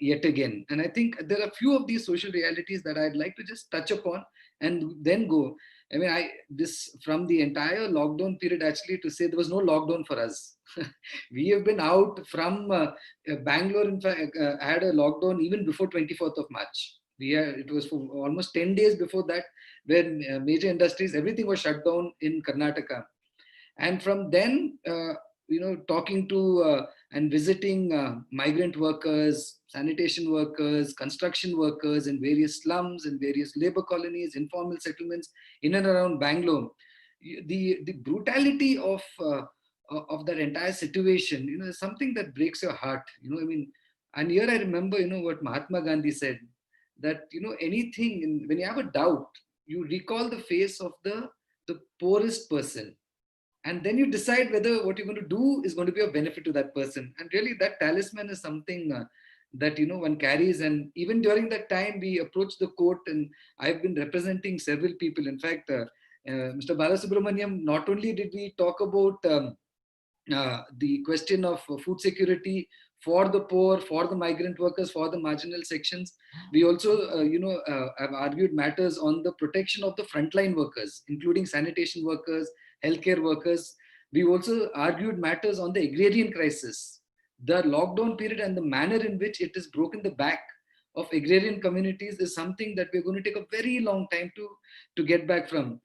Speaker 6: yet again. And I think there are a few of these social realities that I'd like to just touch upon and then go. I mean, this from the entire lockdown period, actually, to say there was no lockdown for us. We have been out from Bangalore, in fact, had a lockdown even before 24th of March. It was for almost 10 days before that, where major industries, everything was shut down in Karnataka. And from then, talking to and visiting migrant workers, sanitation workers, construction workers in various slums and various labor colonies, informal settlements in and around Bangalore, the brutality of that entire situation, is something that breaks your heart. I mean, and here I remember, what Mahatma Gandhi said, that anything, when you have a doubt, you recall the face of the poorest person. And then you decide whether what you're going to do is going to be of benefit to that person. And really that talisman is something that, one carries. And even during that time, we approached the court, and I've been representing several people. In fact, Mr. Balasubramaniam, not only did we talk about the question of food security for the poor, for the migrant workers, for the marginal sections, we also, have argued matters on the protection of the frontline workers, including sanitation workers, healthcare workers. We also argued matters on the agrarian crisis, the lockdown period, and the manner in which it has broken the back of agrarian communities is something that we're going to take a very long time to get back from.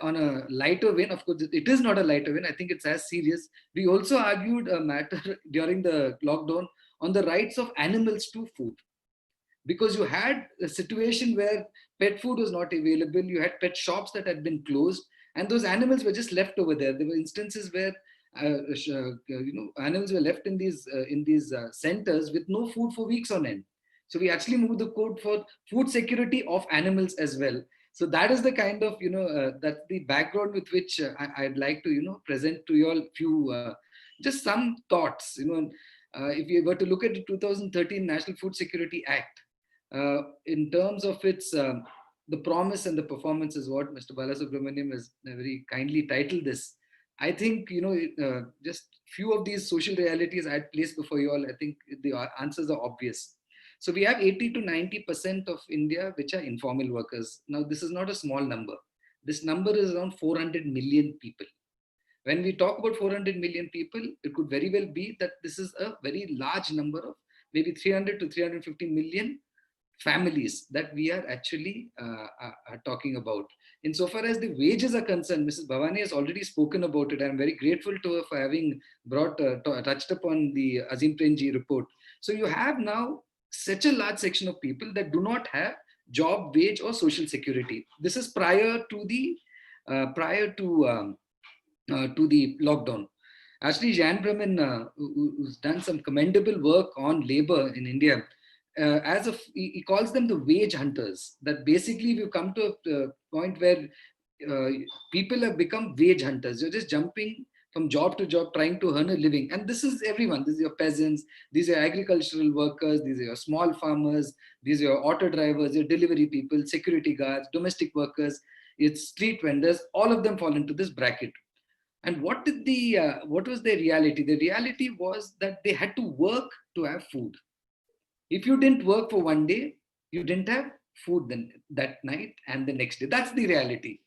Speaker 6: On a lighter vein, of course, it is not a lighter vein. I think it's as serious. We also argued a matter during the lockdown on the rights of animals to food. Because you had a situation where pet food was not available, you had pet shops that had been closed, and those animals were just left over there. There were instances where animals were left in these centers with no food for weeks on end. So we actually moved the code for food security of animals as well. So that is the kind of that's the background with which I'd like to present to you all few just some thoughts. If you were to look at the 2013 National Food Security Act, in terms of its the promise and the performance, is what Mr. Balasubramaniam has very kindly titled this. I think just few of these social realities I'd place before you all. I think the answers are obvious. So we have 80 to 90% of India which are informal workers. Now this is not a small number. This number is around 400 million people. When we talk about 400 million people, it could very well be that this is a very large number of maybe 300 to 350 million families that we are actually talking about. Insofar as the wages are concerned, Mrs. Bhavani has already spoken about it. I'm very grateful to her for having touched upon the Azim Premji report. So you have now such a large section of people that do not have job, wage, or social security. This is prior to the lockdown. Actually, Jan Brahmin, who's done some commendable work on labor in India, he calls them the wage hunters. That basically we've come to a point where people have become wage hunters. You're just jumping from job to job, trying to earn a living. And this is everyone. This is your peasants. These are agricultural workers. These are your small farmers. These are your auto drivers, your delivery people, security guards, domestic workers. It's street vendors. All of them fall into this bracket. And what was their reality? The reality was that they had to work to have food. If you didn't work for one day, you didn't have food then that night and the next day. That's the reality.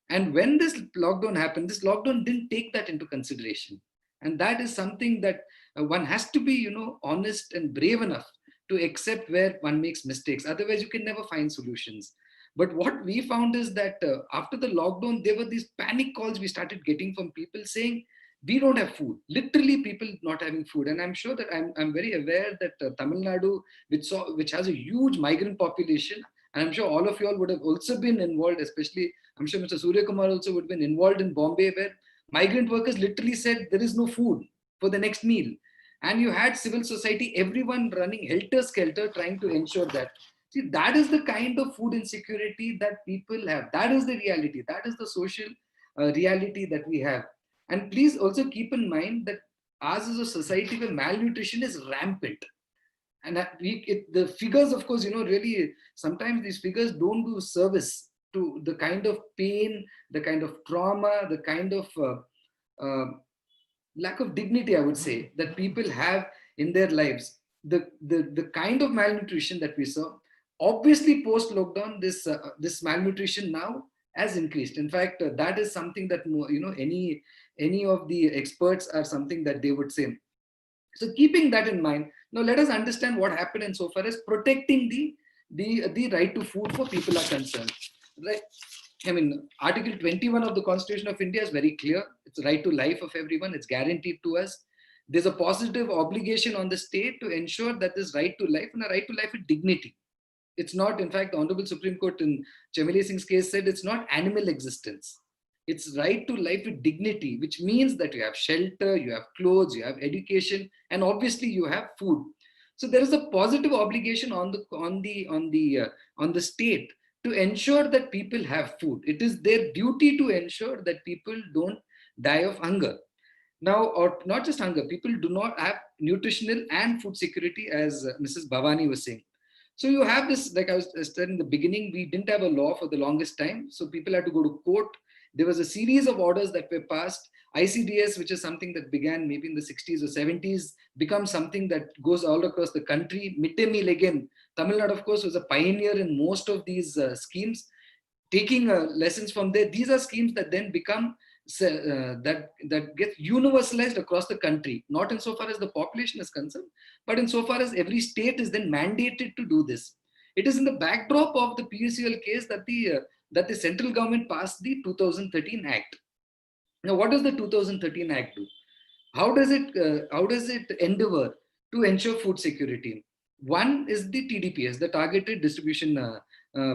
Speaker 6: And when this lockdown happened, this lockdown didn't take that into consideration. And that is something that one has to be, honest and brave enough to accept where one makes mistakes. Otherwise, you can never find solutions. But what we found is that after the lockdown, there were these panic calls we started getting from people saying, we don't have food. Literally, people not having food. And I'm sure that I'm very aware that Tamil Nadu, which has a huge migrant population, and I'm sure all of you all would have also been involved, especially, I'm sure Mr. Surya Kumar also would have been involved in Bombay, where migrant workers literally said there is no food for the next meal. And you had civil society, everyone running helter-skelter, trying to ensure that. See, that is the kind of food insecurity that people have. That is the reality. That is the social reality that we have. And please also keep in mind that ours is a society where malnutrition is rampant. And the figures, of course, really, sometimes these figures don't do service to the kind of pain, the kind of trauma, the kind of lack of dignity, I would say, that people have in their lives. The kind of malnutrition that we saw, obviously post-lockdown, this malnutrition now has increased. In fact, that is something that any of the experts are something that they would say. So keeping that in mind, now let us understand what happened insofar as protecting the right to food for people are concerned. Right? I mean, Article 21 of the Constitution of India is very clear. It's the right to life of everyone. It's guaranteed to us. There's a positive obligation on the state to ensure that this right to life and a right to life with dignity. It's not, in fact, the Honorable Supreme Court in Chameli Singh's case said it's not animal existence. It's right to life with dignity, which means that you have shelter, you have clothes, you have education, and obviously you have food. So there is a positive obligation on the state to ensure that people have food. It is their duty to ensure that people don't die of hunger. Now, or not just hunger, people do not have nutritional and food security, as Mrs. Bhavani was saying. So you have this, like I was saying in the beginning, we didn't have a law for the longest time. So people had to go to court. There was a series of orders that were passed. ICDS, which is something that began maybe in the 60s or 70s, becomes something that goes all across the country. Midday meal again. Tamil Nadu, of course, was a pioneer in most of these schemes. Taking lessons from there, these are schemes that then become that gets universalized across the country, not insofar as the population is concerned, but insofar as every state is then mandated to do this. It is in the backdrop of the PUCL case that the central government passed the 2013 Act. Now, what does the 2013 Act do? How does it endeavor to ensure food security? One is the TDPS, the Targeted Distribution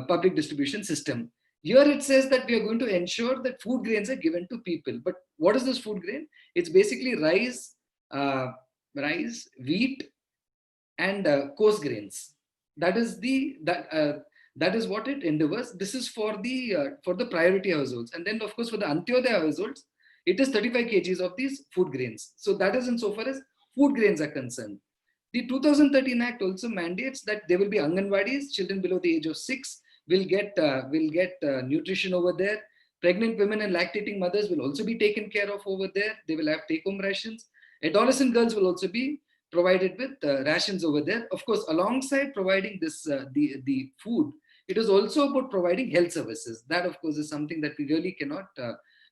Speaker 6: Public Distribution System. Here it says that we are going to ensure that food grains are given to people. But what is this food grain? It's basically rice, wheat, and coarse grains. That is what it endeavors. This is for the priority households, and then of course for the Antyodaya households, it is 35 kgs of these food grains. So that is insofar as food grains are concerned. The 2013 Act also mandates that there will be Anganwadis, children below the age of 6 will get nutrition over there. Pregnant women and lactating mothers will also be taken care of over there. They will have take-home rations. Adolescent girls will also be provided with rations over there. Of course, alongside providing this the food, it is also about providing health services. That, of course, is something that we really cannot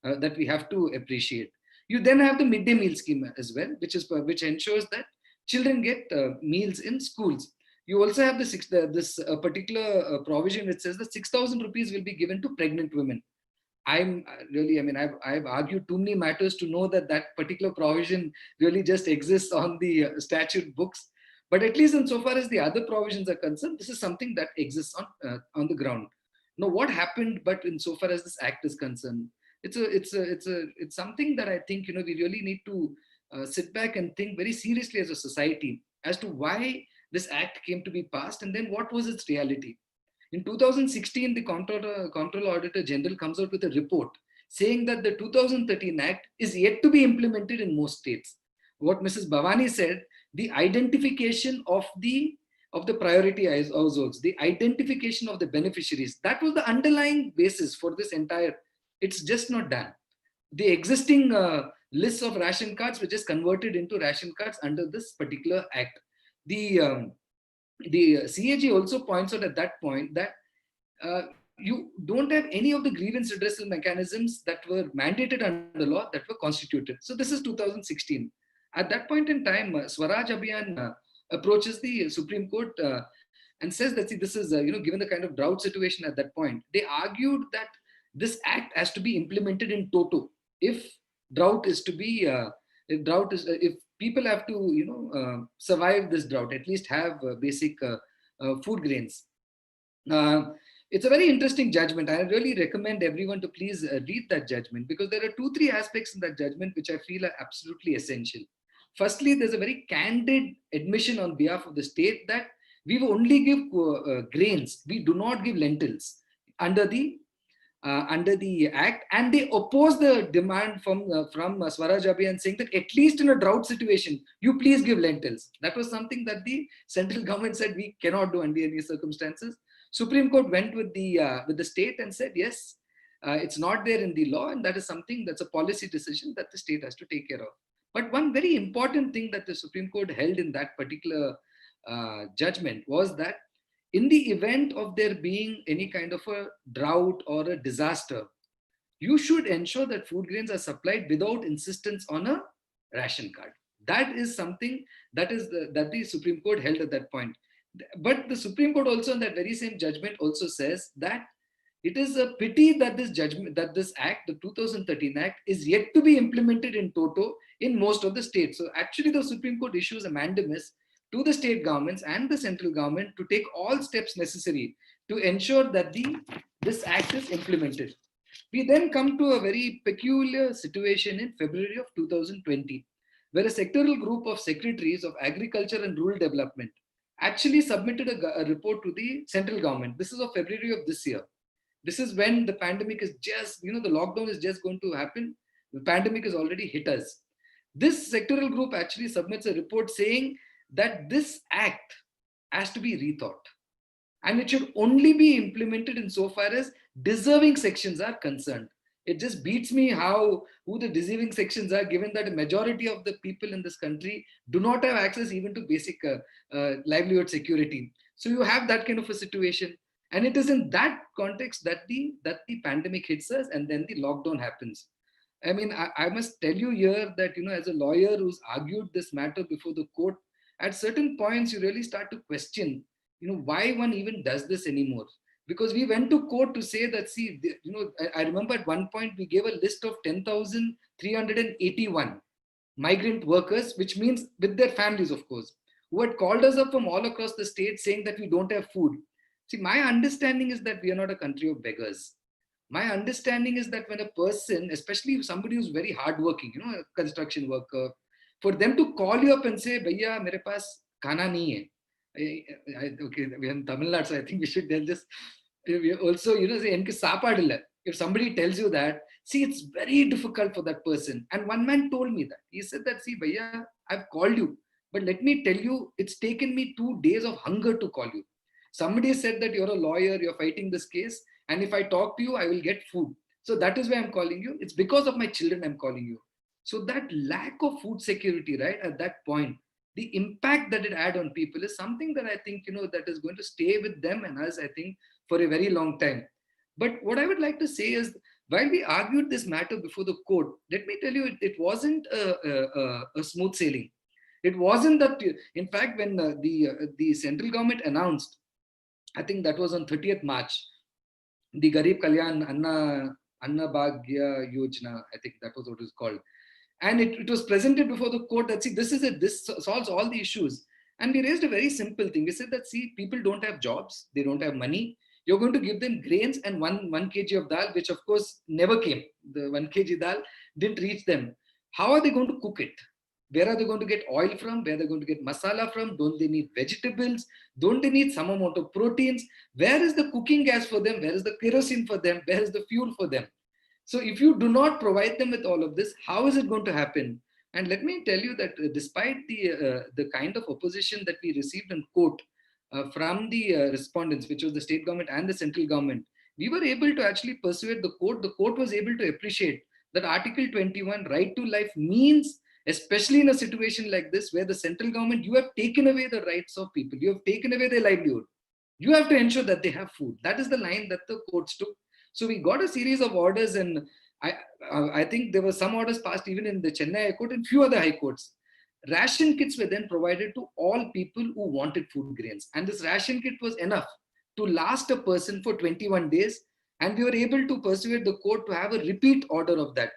Speaker 6: that we have to appreciate. You then have the midday meal scheme as well, which ensures that children get meals in schools. You also have this particular provision which says that 6,000 rupees will be given to pregnant women. I've argued too many matters to know that particular provision really just exists on the statute books. But at least insofar as the other provisions are concerned, this is something that exists on the ground. Now, what happened? But insofar as this act is concerned, it's something that I think we really need to sit back and think very seriously as a society as to why this act came to be passed and then what was its reality. In 2016, the Comptroller Auditor General comes out with a report saying that the 2013 Act is yet to be implemented in most states. What Mrs. Bhavani said, the identification of the priority households, the identification of the beneficiaries, that was the underlying basis for this entire. It's just not done. The existing lists of ration cards were just converted into ration cards under this particular act. The CAG also points out at that point that you don't have any of the grievance redressal mechanisms that were mandated under law that were constituted. So this is 2016. At that point in time, Swaraj Abhiyan approaches the Supreme Court and says that, see, this is, given the kind of drought situation at that point, they argued that this act has to be implemented in toto. If drought is to be, if people have to, survive this drought, at least have basic food grains. It's a very interesting judgment. I really recommend everyone to please read that judgment, because there are 2-3 aspects in that judgment which I feel are absolutely essential. Firstly, there's a very candid admission on behalf of the state that we will only give grains. We do not give lentils under the act, and they oppose the demand from Swaraj Abhiyan, saying that at least in a drought situation, you please give lentils. That was something that the central government said we cannot do under any circumstances. Supreme Court went with the state and said, yes, it's not there in the law, and that is something that's a policy decision that the state has to take care of. But one very important thing that the Supreme Court held in that particular judgment was that in the event of there being any kind of a drought or a disaster, you should ensure that food grains are supplied without insistence on a ration card. That is something that the Supreme Court held at that point. But the Supreme Court also in that very same judgment also says that it is a pity that this act, the 2013 Act, is yet to be implemented in toto in most of the states. So actually the Supreme Court issues a mandamus to the state governments and the central government to take all steps necessary to ensure that this act is implemented. We then come to a very peculiar situation in February of 2020, where a sectoral group of secretaries of agriculture and rural development actually submitted a report to the central government. This is of February of this year. This is when the pandemic is just, the lockdown is just going to happen. The pandemic has already hit us. This sectoral group actually submits a report saying that this act has to be rethought, and it should only be implemented insofar as deserving sections are concerned. It just beats me who the deserving sections are, given that a majority of the people in this country do not have access even to basic livelihood security. So you have that kind of a situation, and it is in that context that the pandemic hits us, and then the lockdown happens. I mean, I must tell you here that, as a lawyer who's argued this matter before the court, at certain points you really start to question, why one even does this anymore. Because we went to court to say that, see, I remember at one point we gave a list of 10,381 migrant workers, which means with their families, of course, who had called us up from all across the state saying that we don't have food. See, my understanding is that we are not a country of beggars. My understanding is that when a person, especially somebody who's very hardworking, a construction worker, for them to call you up and say, "Bhaiya, mere paas khana nahi hai." Okay, we are in Tamil Nadu, so I think we should tell this. We also, say, "Enke saapadu illa." If somebody tells you that, see, it's very difficult for that person. And one man told me that. He said that, "See, Bhaiya, I've called you, but let me tell you, it's taken me 2 days of hunger to call you. Somebody said that you're a lawyer, you're fighting this case, and if I talk to you, I will get food. So that is why I'm calling you. It's because of my children I'm calling you." So that lack of food security, right, at that point, the impact that it had on people is something that I think, that is going to stay with them and us, I think, for a very long time. But what I would like to say is, while we argued this matter before the court, let me tell you, it wasn't a smooth sailing. It wasn't that, in fact, when the central government announced, I think that was on 30th March, the Garib Kalyan Anna Bhagya Yojana, I think that was what it was called. And it was presented before the court that, see, this solves all the issues. And we raised a very simple thing. We said that, see, people don't have jobs, they don't have money. You're going to give them grains and one kg of dal, which of course never came. The 1 kg dal didn't reach them. How are they going to cook it? Where are they going to get oil from? Where are they going to get masala from? Don't they need vegetables? Don't they need some amount of proteins? Where is the cooking gas for them? Where is the kerosene for them? Where is the fuel for them? So if you do not provide them with all of this, how is it going to happen? And let me tell you that despite the kind of opposition that we received in court from the respondents, which was the state government and the central government, we were able to actually persuade the court. The court was able to appreciate that Article 21, right to life, means, especially in a situation like this, where the central government, you have taken away the rights of people, you have taken away their livelihood. You have to ensure that they have food. That is the line that the courts took. So we got a series of orders, and I think there were some orders passed even in the Chennai High Court and few other high courts. Ration kits were then provided to all people who wanted food grains. And this ration kit was enough to last a person for 21 days. And we were able to persuade the court to have a repeat order of that.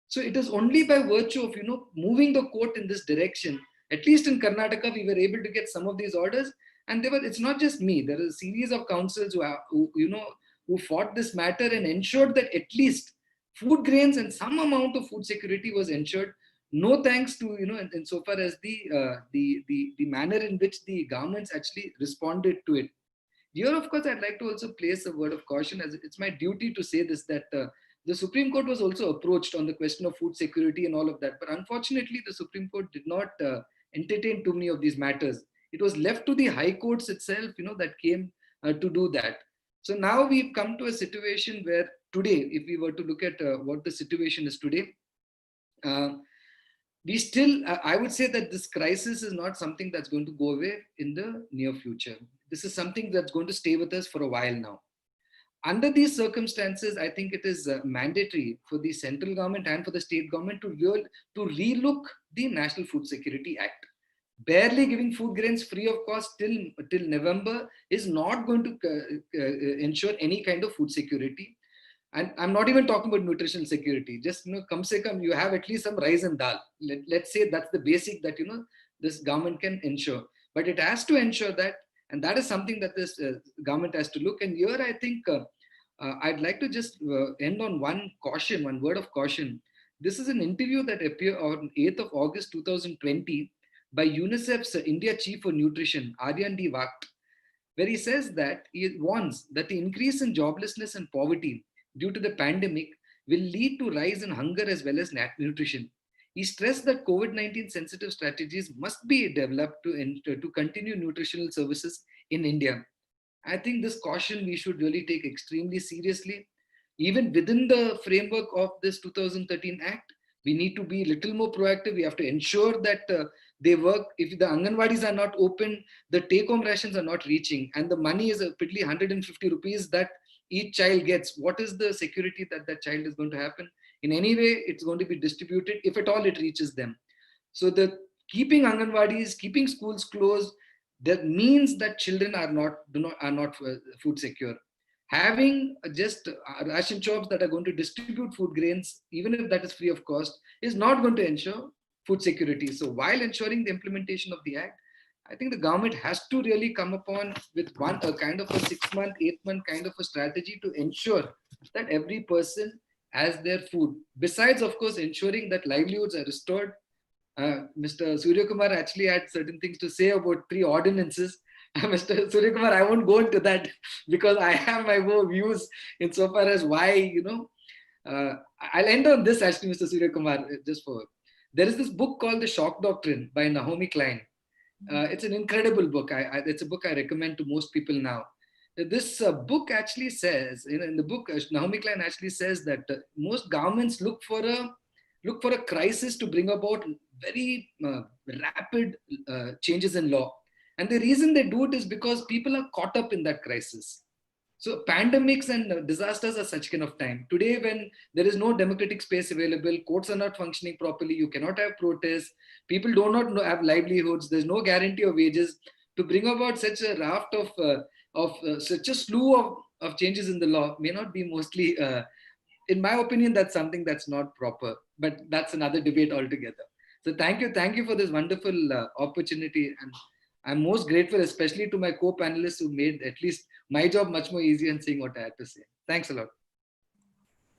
Speaker 6: So it is only by virtue of, moving the court in this direction, at least in Karnataka, we were able to get some of these orders. And it's not just me. There is a series of councils who fought this matter and ensured that at least food grains and some amount of food security was ensured. No thanks to, insofar as the manner in which the governments actually responded to it. Here, of course, I'd like to also place a word of caution, as it's my duty to say this, that the Supreme Court was also approached on the question of food security and all of that. But unfortunately, the Supreme Court did not entertain too many of these matters. It was left to the high courts itself, that came to do that. So now we've come to a situation where today, if we were to look at what the situation is today, we still, I would say that this crisis is not something that's going to go away in the near future. This is something that's going to stay with us for a while now. Under these circumstances, I think it is mandatory for the central government and for the state government to relook the National Food Security Act. Barely giving food grains free of cost till November is not going to ensure any kind of food security. And I'm not even talking about nutritional security. Just, come se kam, you have at least some rice and dal. Let's say that's the basic that, this government can ensure. But it has to ensure that, and that is something that this government has to look. And here, I think I'd like to just end on one word of caution. This is an interview that appeared on 8th of August 2020 by UNICEF's India Chief for Nutrition, Aryan D. Vagt, where he says that he warns that the increase in joblessness and poverty due to the pandemic will lead to rise in hunger as well as nutrition. He stressed that COVID-19 sensitive strategies must be developed to continue nutritional services in India. I think this caution we should really take extremely seriously. Even within the framework of this 2013 Act, we need to be a little more proactive. We have to ensure that they work. If the Anganwadis are not open, the take-home rations are not reaching, and the money is a piddly 150 rupees that each child gets. What is the security that that child is going to happen? In any way, it's going to be distributed, if at all it reaches them. So the keeping Anganwadis, keeping schools closed, that means that children are not food secure. Having just ration shops that are going to distribute food grains, even if that is free of cost, is not going to ensure food security. So while ensuring the implementation of the Act, I think the government has to really come upon with a kind of a 6-month, 8-month kind of a strategy to ensure that every person has their food. Besides, of course, ensuring that livelihoods are restored. Mr. Surya Kumar actually had certain things to say about 3 ordinances. Mr. Surya Kumar, I won't go into that because I have my own views insofar as why, I'll end on this actually, Mr. Surya Kumar, there is this book called The Shock Doctrine by Naomi Klein. It's an incredible book. It's a book I recommend to most people now. This book actually says, in the book, Naomi Klein actually says that most governments look for a crisis to bring about very rapid changes in law. And the reason they do it is because people are caught up in that crisis. So pandemics and disasters are such kind of time. Today, when there is no democratic space available, courts are not functioning properly, you cannot have protests, people do not have livelihoods, there's no guarantee of wages. To bring about such a raft of such a slew of changes in the law may not be mostly, in my opinion, that's something that's not proper. But that's another debate altogether. So thank you for this wonderful opportunity. And I'm most grateful, especially to my co-panelists who made at least my job much more easier in saying what I had to say. Thanks a lot.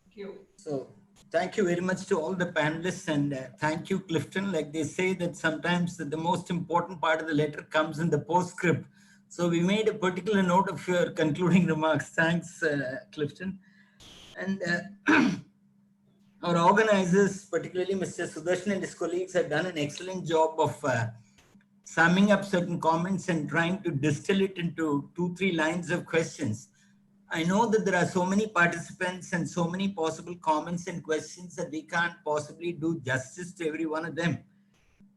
Speaker 5: Thank you.
Speaker 4: So Thank you very much to all the panelists, and thank you, Clifton. Like they say that sometimes the most important part of the letter comes in the postscript. So we made a particular note of your concluding remarks. Thanks, Clifton. And our organizers, particularly Mr. Sudarshan and his colleagues, have done an excellent job of summing up certain comments and trying to distill it into 2-3 lines of questions. I know that there are so many participants and so many possible comments and questions that we can't possibly do justice to every one of them.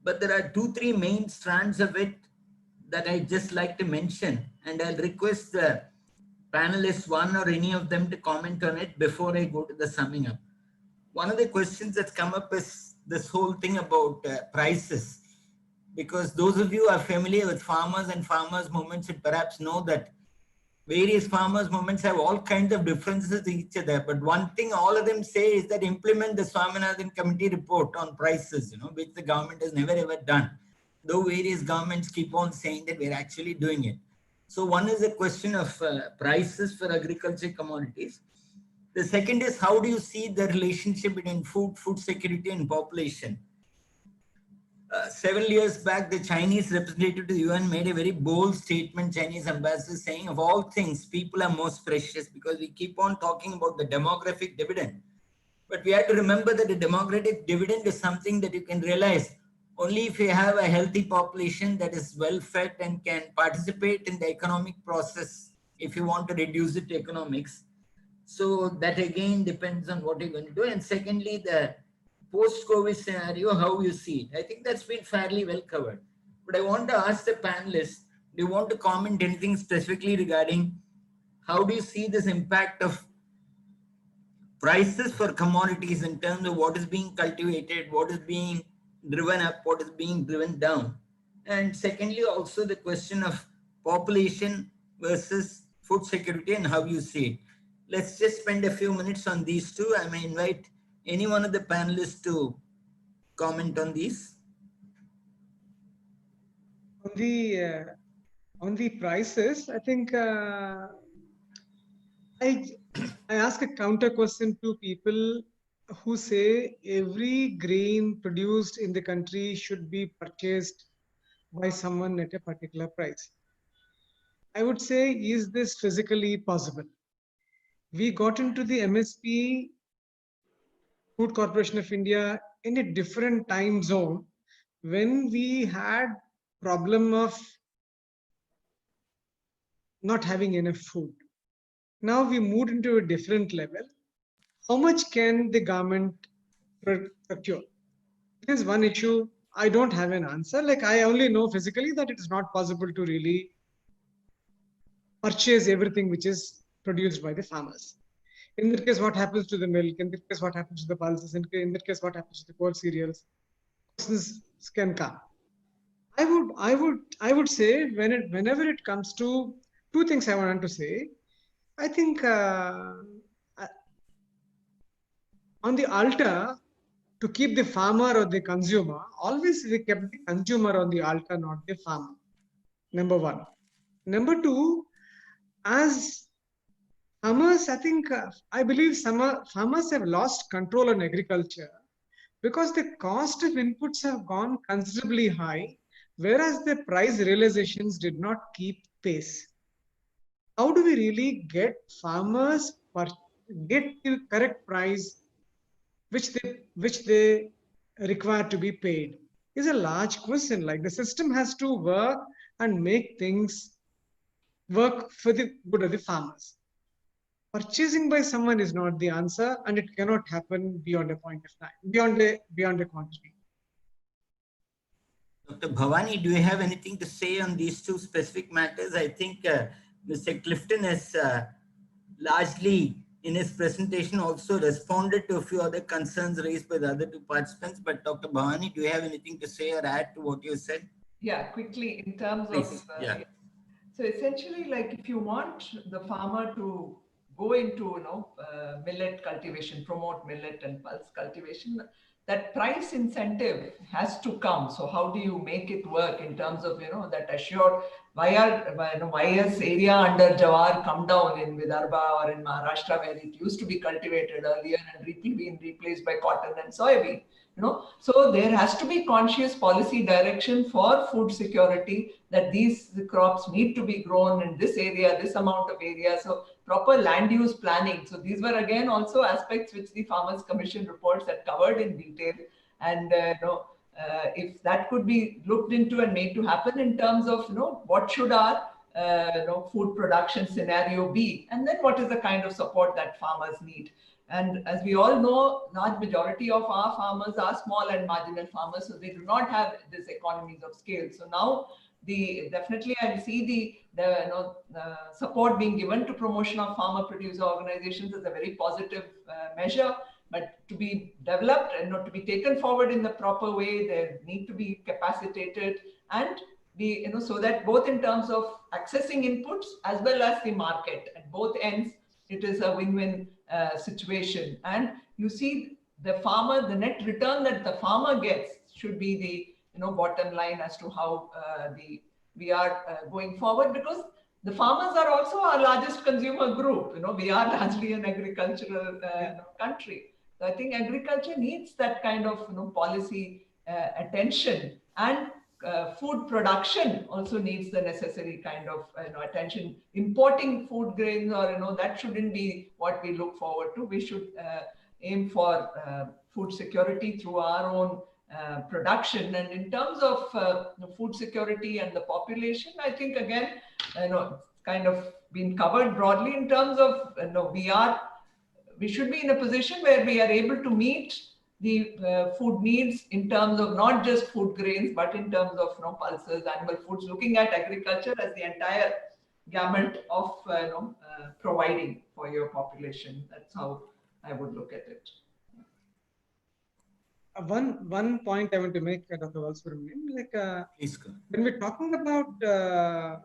Speaker 4: But there are 2-3 main strands of it that I just like to mention, and I'll request the panelists, one or any of them, to comment on it before I go to the summing up. One of the questions that's come up is this whole thing about prices, because those of you who are familiar with farmers and farmers movements would perhaps know that various farmers movements have all kinds of differences with each other. But one thing all of them say is that implement the Swaminathan Committee report on prices, which the government has never ever done, though various governments keep on saying that we're actually doing it. So one is a question of prices for agriculture commodities. The second is, how do you see the relationship between food security and population? Several years back, the Chinese representative to the UN made a very bold statement, Chinese ambassador, saying of all things, people are most precious, because we keep on talking about the demographic dividend. But we have to remember that the demographic dividend is something that you can realize only if you have a healthy population that is well fed and can participate in the economic process if you want to reduce it to economics. So that again depends on what you're going to do. And secondly, the post-COVID scenario, how you see it. I think that's been fairly well covered. But I want to ask the panelists, do you want to comment anything specifically regarding how do you see this impact of prices for commodities in terms of what is being cultivated, what is being driven up, what is being driven down? And secondly, also the question of population versus food security and how you see it. Let's just spend a few minutes on these two. I may invite any one of the panelists to comment on these.
Speaker 3: On the prices, I think I ask a counter question to people who say every grain produced in the country should be purchased by someone at a particular price. I would say, is this physically possible? We got into the MSP, Food Corporation of India, in a different time zone when we had problem of not having enough food. Now we moved into a different level. How much can the government procure? This is one issue. I don't have an answer. Like, I only know physically that it is not possible to really purchase everything which is produced by the farmers. In that case, what happens to the milk? In that case, what happens to the pulses? In that case, what happens to the coarse cereals? Questions can come. I would say whenever it comes to two things I want to say. I think on the altar, to keep the farmer or the consumer, always we kept the consumer on the altar, not the farmer. Number one. Number two, as farmers, I think, I believe farmers have lost control on agriculture because the cost of inputs have gone considerably high, whereas the price realizations did not keep pace. How do we really get farmers get the correct price which they require to be paid is a large question. Like, the system has to work and make things work for the good of the farmers. Purchasing by someone is not the answer, and it cannot happen beyond a point of time, beyond a quantity.
Speaker 4: Dr. Bhavani, do you have anything to say on these two specific matters? I think Mr. Clifton has largely in his presentation also responded to a few other concerns raised by the other two participants. But Dr. Bhavani, do you have anything to say or add to what you said?
Speaker 5: Yeah, quickly in terms
Speaker 4: Please.
Speaker 5: of so essentially, like, if you want the farmer to go into millet cultivation, promote millet and pulse cultivation, that price incentive has to come. So how do you make it work in terms of, that assured, why has area under Jawar come down in Vidarbha or in Maharashtra, where it used to be cultivated earlier and been replaced by cotton and soybean? So there has to be conscious policy direction for food security, that these crops need to be grown in this area, this amount of area. So proper land use planning. So these were again also aspects which the Farmers Commission reports had covered in detail. And if that could be looked into and made to happen in terms of what should our food production scenario be, and then what is the kind of support that farmers need. And as we all know, large majority of our farmers are small and marginal farmers, so they do not have this economies of scale. So now definitely I see the support being given to promotion of farmer producer organizations as a very positive measure, but to be developed and not to be taken forward in the proper way, they need to be capacitated and be, so that both in terms of accessing inputs as well as the market at both ends, it is a win-win situation. And you see the farmer, the net return that the farmer gets should be the bottom line as to how we are going forward, because the farmers are also our largest consumer group. We are largely an agricultural country. So I think agriculture needs that kind of policy attention, and food production also needs the necessary kind of attention. Importing food grains or that shouldn't be what we look forward to. We should aim for food security through our own production. And in terms of food security and the population, I think again kind of been covered broadly in terms of we should be in a position where we are able to meet the food needs in terms of not just food grains, but in terms of pulses, animal foods, looking at agriculture as the entire gamut of providing for your population. That's how I would look at it.
Speaker 3: One point I want to make, Dr. Balasubramanian, when we're talking about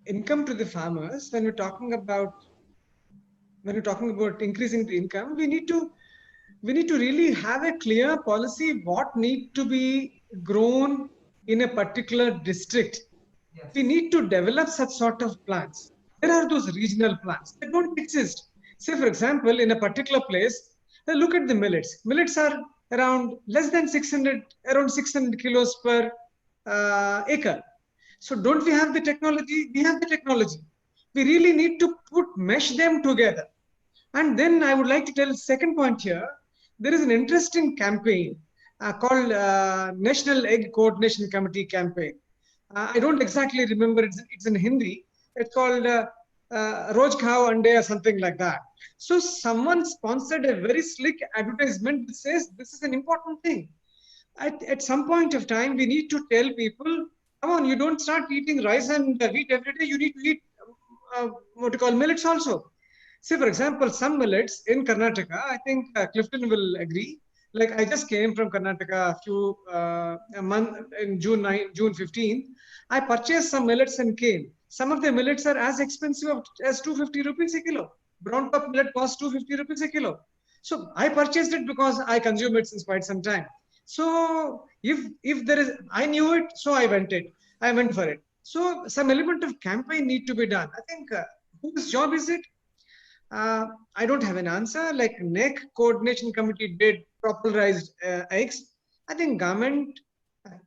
Speaker 3: income to the farmers, when we're talking about increasing the income, we need to really have a clear policy what need to be grown in a particular district.
Speaker 5: Yes.
Speaker 3: We need to develop such sort of plans. There are those regional plans that don't exist. Say, for example, in a particular place, look at the millets. Millets are around less than 600 kilos per acre. So don't we have the technology? We have the technology. We really need to mesh them together. And then I would like to tell a second point here. There is an interesting campaign called National Egg Coordination Committee campaign. I don't exactly remember, it's in Hindi. It's called Roj Khao Ande or something like that. So someone sponsored a very slick advertisement that says this is an important thing. At some point of time, we need to tell people, come on, you don't start eating rice and wheat every day. You need to eat millets also. Say, for example, some millets in Karnataka, I think Clifton will agree. Like I just came from Karnataka a month in June 15th. I purchased some millets and came. Some of the millets are as expensive as 250 rupees a kilo. Brown top millet costs 250 rupees a kilo. So I purchased it because I consume it since quite some time. So if there is, I knew it, so I went for it. So some element of campaign need to be done. I think whose job is it? I don't have an answer. Like NEC Coordination Committee did popularized eggs. I think government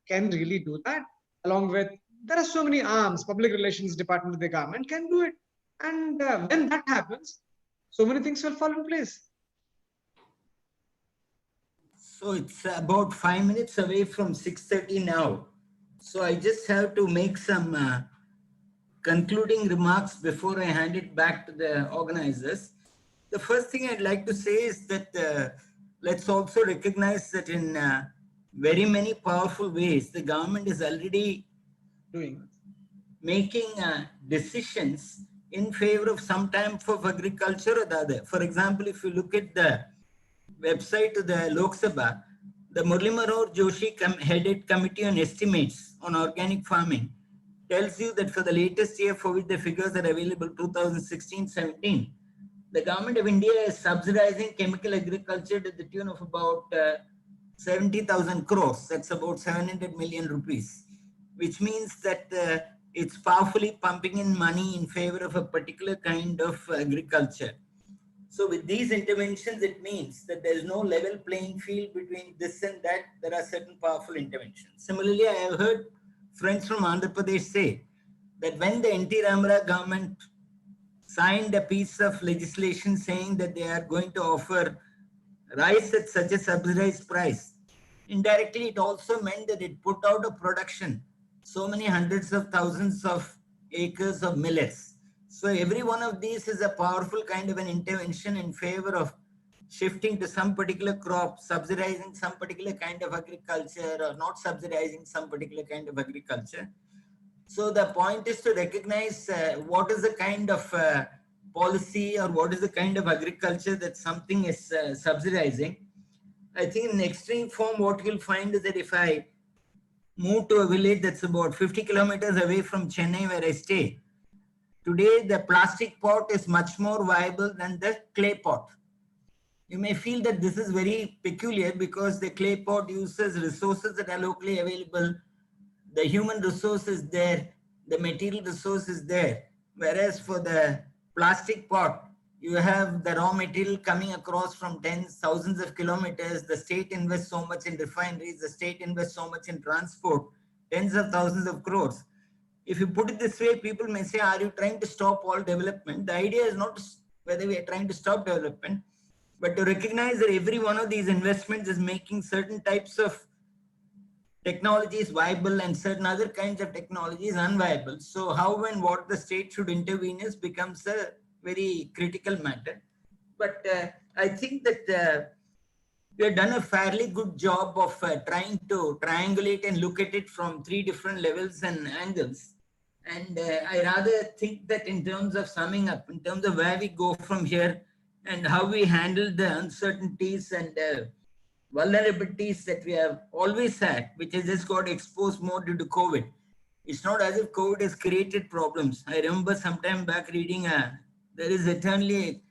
Speaker 3: can really do that. Along with, there are so many arms, public relations department of the government can do it. And when that happens, so many things will fall in place.
Speaker 4: So it's about 5 minutes away from 6:30 now. So I just have to make some concluding remarks before I hand it back to the organizers. The first thing I'd like to say is that let's also recognize that in very many powerful ways, the government is already making decisions in favor of some type of agriculture or the other. For example, if you look at the website of the Lok Sabha, the Murli Manohar Joshi headed Committee on Estimates on Organic Farming tells you that for the latest year for which the figures are available, 2016-17, the government of India is subsidizing chemical agriculture to the tune of about 70,000 crores. That's about 700 million rupees, which means that it's powerfully pumping in money in favor of a particular kind of agriculture. So with these interventions, it means that there's no level playing field between this and that. There are certain powerful interventions. Similarly, I have heard friends from Andhra Pradesh say that when the NT Ramarao government signed a piece of legislation saying that they are going to offer rice at such a subsidized price, indirectly it also meant that it put out of production so many hundreds of thousands of acres of millets. So every one of these is a powerful kind of an intervention in favor of shifting to some particular crop, subsidizing some particular kind of agriculture, or not subsidizing some particular kind of agriculture. So the point is to recognize what is the kind of policy or what is the kind of agriculture that something is subsidizing. I think in the extreme form, what you'll find is that if I move to a village that's about 50 kilometers away from Chennai where I stay, today the plastic pot is much more viable than the clay pot. You may feel that this is very peculiar because the clay pot uses resources that are locally available. The human resource is there, the material resource is there. Whereas for the plastic pot, you have the raw material coming across from tens, thousands of kilometers. The state invests so much in refineries, the state invests so much in transport, tens of thousands of crores. If you put it this way, people may say, are you trying to stop all development? The idea is not whether we are trying to stop development, but to recognize that every one of these investments is making certain types of technologies viable and certain other kinds of technologies unviable. So how and what the state should intervene is becomes a very critical matter. But I think that we have done a fairly good job of trying to triangulate and look at it from three different levels and angles. And I rather think that in terms of summing up, in terms of where we go from here and how we handle the uncertainties and vulnerabilities that we have always had, which has just got exposed more due to COVID. It's not as if COVID has created problems. I remember sometime back reading there is eternally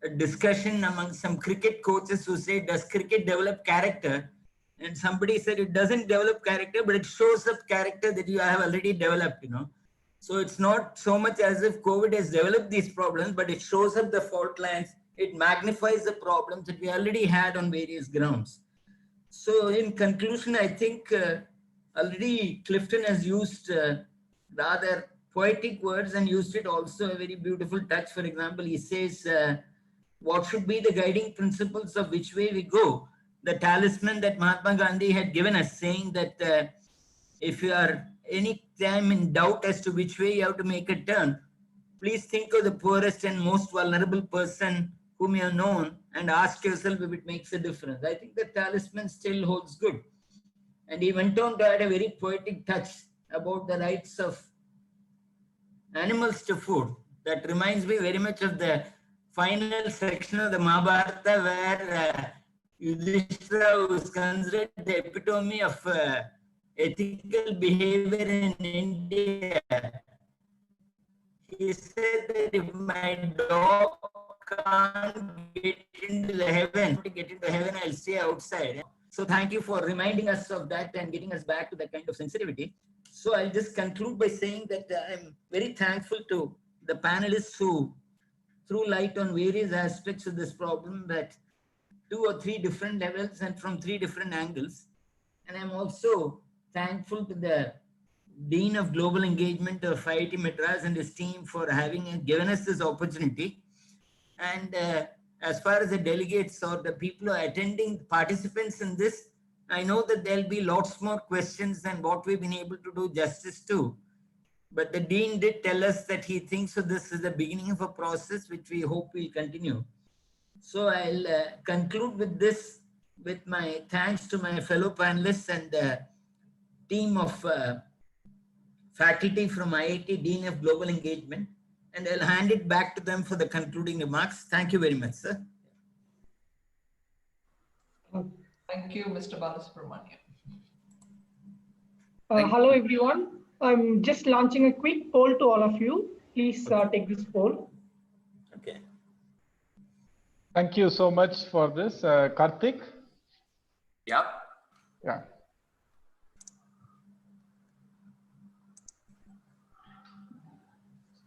Speaker 4: a discussion among some cricket coaches who say, does cricket develop character? And somebody said it doesn't develop character, but it shows up character that you have already developed, So it's not so much as if COVID has developed these problems, but it shows up the fault lines. It magnifies the problems that we already had on various grounds. So in conclusion, I think already Clifton has used rather poetic words and used it also a very beautiful touch. For example, he says, what should be the guiding principles of which way we go? The talisman that Mahatma Gandhi had given us, saying that if you are any time in doubt as to which way you have to make a turn, please think of the poorest and most vulnerable person whom you have known and ask yourself if it makes a difference. I think the talisman still holds good. And he went on to add a very poetic touch about the rights of animals to food. That reminds me very much of the final section of the Mahabharata where Yudhishthira was considered the epitome of ethical behavior in India. He said that if my dog can't get into the heaven, I'll stay outside. So thank you for reminding us of that and getting us back to that kind of sensitivity. So I'll just conclude by saying that I'm very thankful to the panelists who threw light on various aspects of this problem at 2 or 3 different levels and from 3 different angles. And I'm also thankful to the Dean of Global Engagement of IIT Madras and his team for having given us this opportunity. And as far as the delegates or the people who are attending, participants in this, I know that there'll be lots more questions than what we've been able to do justice to. But the Dean did tell us that he thinks that this is the beginning of a process which we hope will continue. So I'll conclude with this, with my thanks to my fellow panelists and the team of faculty from IIT, Dean of Global Engagement, and I'll hand it back to them for the concluding remarks. Thank you very much, sir.
Speaker 5: Thank you, Mr. Balasubramanian.
Speaker 7: Hello, everyone. I'm just launching a quick poll to all of you. Please take this poll.
Speaker 4: Okay.
Speaker 1: Thank you so much for this, Karthik.
Speaker 8: Yep.
Speaker 1: Yeah.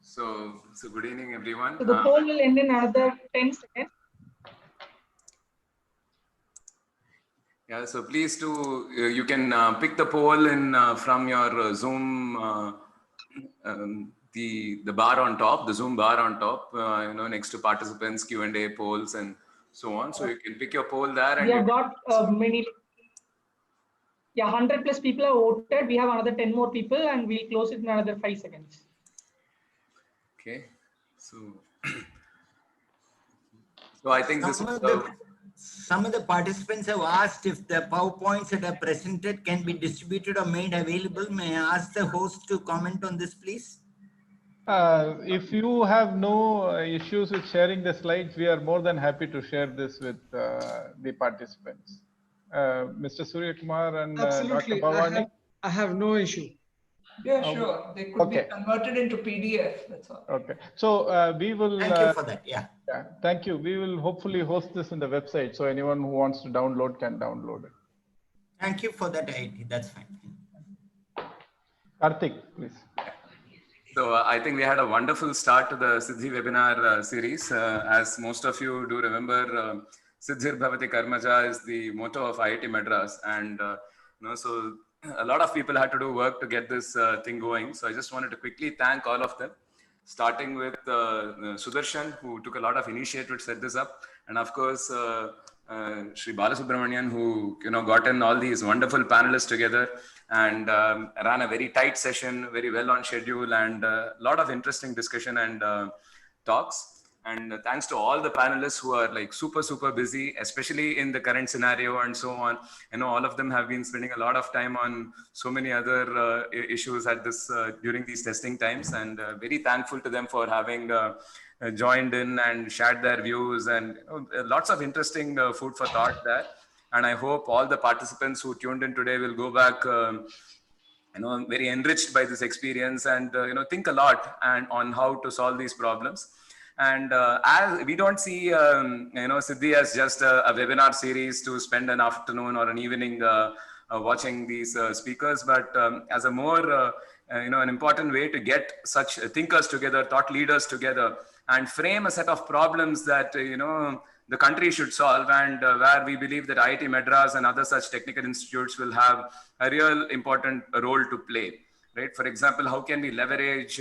Speaker 8: So good evening, everyone.
Speaker 7: So the poll will end in another 10 seconds.
Speaker 8: Yeah, so please do, you can pick the poll in from your Zoom, the bar on top, the Zoom bar on top, next to participants, Q&A, polls, and so on. So you can pick your poll there. And
Speaker 7: We have got many. Yeah, 100 plus people have voted. We have another 10 more people, and we'll close it in another 5 seconds.
Speaker 8: Okay, so I think this
Speaker 4: some of the participants have asked if the PowerPoints that are presented can be distributed or made available. May I ask the host to comment on this, please?
Speaker 1: If you have no issues with sharing the slides, we are more than happy to share this with the participants. Mr. Surya Kumar and
Speaker 3: Absolutely.
Speaker 1: Dr. Bhavani?
Speaker 3: I have no issue.
Speaker 5: Yeah, sure. They could
Speaker 1: okay.
Speaker 5: be converted into PDF. That's all.
Speaker 1: Okay. So we will.
Speaker 4: Thank you for that. Yeah.
Speaker 1: Yeah. Thank you. We will hopefully host this in the website, so anyone who wants to download can download it.
Speaker 4: Thank you for that idea. That's fine.
Speaker 1: Karthik, please.
Speaker 8: So I think we had a wonderful start to the Siddhi webinar series. As most of you do remember, Siddhir Bhavati Karmaja is the motto of IIT Madras, and so a lot of people had to do work to get this thing going. So I just wanted to quickly thank all of them, starting with Sudarshan, who took a lot of initiative to set this up, and of course Shri Balasubramanian, who got in all these wonderful panelists together and ran a very tight session, very well on schedule, and a lot of interesting discussion and talks. And thanks to all the panelists who are like super busy, especially in the current scenario and so on. All of them have been spending a lot of time on so many other issues at this during these testing times, and very thankful to them for having joined in and shared their views, and lots of interesting food for thought there. And I hope all the participants who tuned in today will go back very enriched by this experience, and think a lot on how to solve these problems. And as we don't see Siddhi as just a webinar series to spend an afternoon or an evening watching these speakers, but as a more an important way to get such thinkers together, thought leaders together, and frame a set of problems that the country should solve, and where we believe that IIT Madras and other such technical institutes will have a real important role to play, right? For example, how can we leverage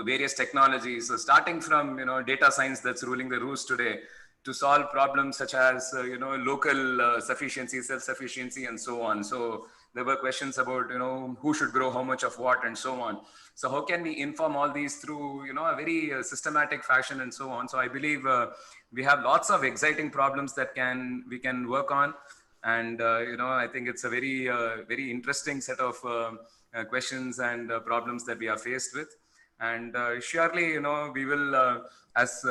Speaker 8: various technologies, so starting from data science that's ruling the roost today, to solve problems such as local sufficiency, self-sufficiency, and so on. So there were questions about who should grow how much of what and so on. So how can we inform all these through a very systematic fashion and so on. So I believe we have lots of exciting problems that we can work on, and I think it's a very very interesting set of questions and problems that we are faced with. And surely we will as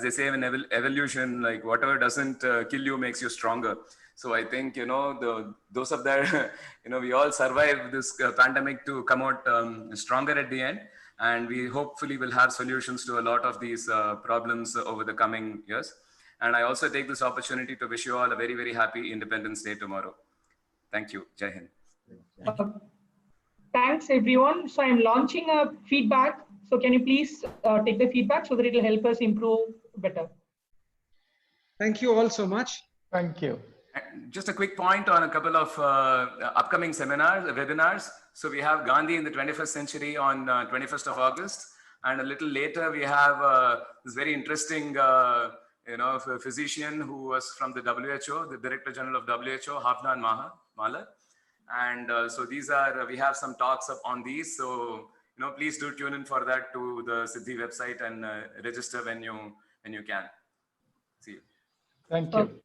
Speaker 8: they say in evolution, like whatever doesn't kill you makes you stronger. So I think those of that we all survive this pandemic to come out stronger at the end, and we hopefully will have solutions to a lot of these problems over the coming years. And I also take this opportunity to wish you all a very, very happy Independence Day tomorrow. Thank you. Jai Hind.
Speaker 4: Thank you.
Speaker 7: Thanks, everyone. So I'm launching a feedback. So can you please take the feedback so that it will help us improve better?
Speaker 3: Thank you all so much.
Speaker 1: Thank you.
Speaker 8: Just a quick point on a couple of upcoming webinars. So we have Gandhi in the 21st century on 21st of August. And a little later, we have this very interesting physician who was from the WHO, the Director General of WHO, Hafnan Mahler. And so these are, we have some talks up on these. So, please do tune in for that to the Siddhi website and register when you can. See you.
Speaker 1: Thank you.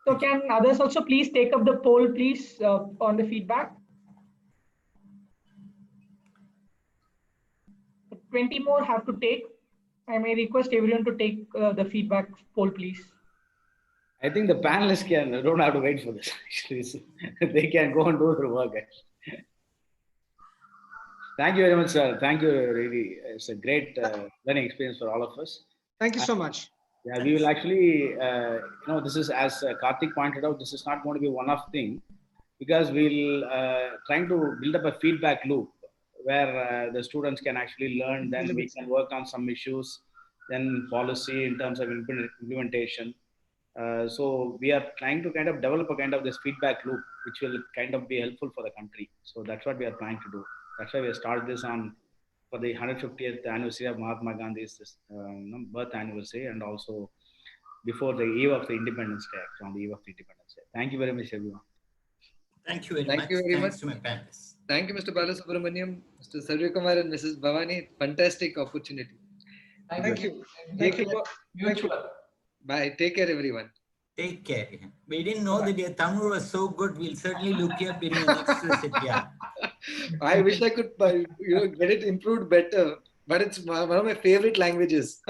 Speaker 7: So can others also please take up the poll, please, on the feedback? 20 more have to take. I may request everyone to take the feedback poll, please.
Speaker 2: I think the panelists don't have to wait for this. Actually, they can go and do their work. Thank you very much, sir. Thank you, really. It's a great learning experience for all of us.
Speaker 3: Thank you so much.
Speaker 2: Yeah, we will actually, this is, as Karthik pointed out, this is not going to be one-off thing, because we'll trying to build up a feedback loop where the students can actually learn, then we can work on some issues, then policy in terms of implementation. So we are trying to kind of develop a kind of this feedback loop, which will kind of be helpful for the country. So that's what we are trying to do. That's why we started this on for the 150th anniversary of Mahatma Gandhi's birth anniversary, and also before the eve of the Independence Day, actually, on the eve of the Independence Day. Thank you very much, everyone.
Speaker 4: Thank you very
Speaker 6: Thank
Speaker 4: much.
Speaker 6: you very
Speaker 4: Thanks
Speaker 6: much.
Speaker 4: to my panelists.
Speaker 6: Thank you, Mr. Balasubramaniam, Mr. Sarvyakumar, and Mrs. Bhavani. Fantastic opportunity.
Speaker 3: Thank you.
Speaker 6: Take
Speaker 3: Thank you.
Speaker 6: care.
Speaker 5: Mutual.
Speaker 6: Bye. Take care, everyone.
Speaker 4: Take care. We didn't know that your Tamil was so good. We'll certainly look you up during the next visit. Yeah.
Speaker 6: I wish I could, get it improved better, but it's one of my favorite languages.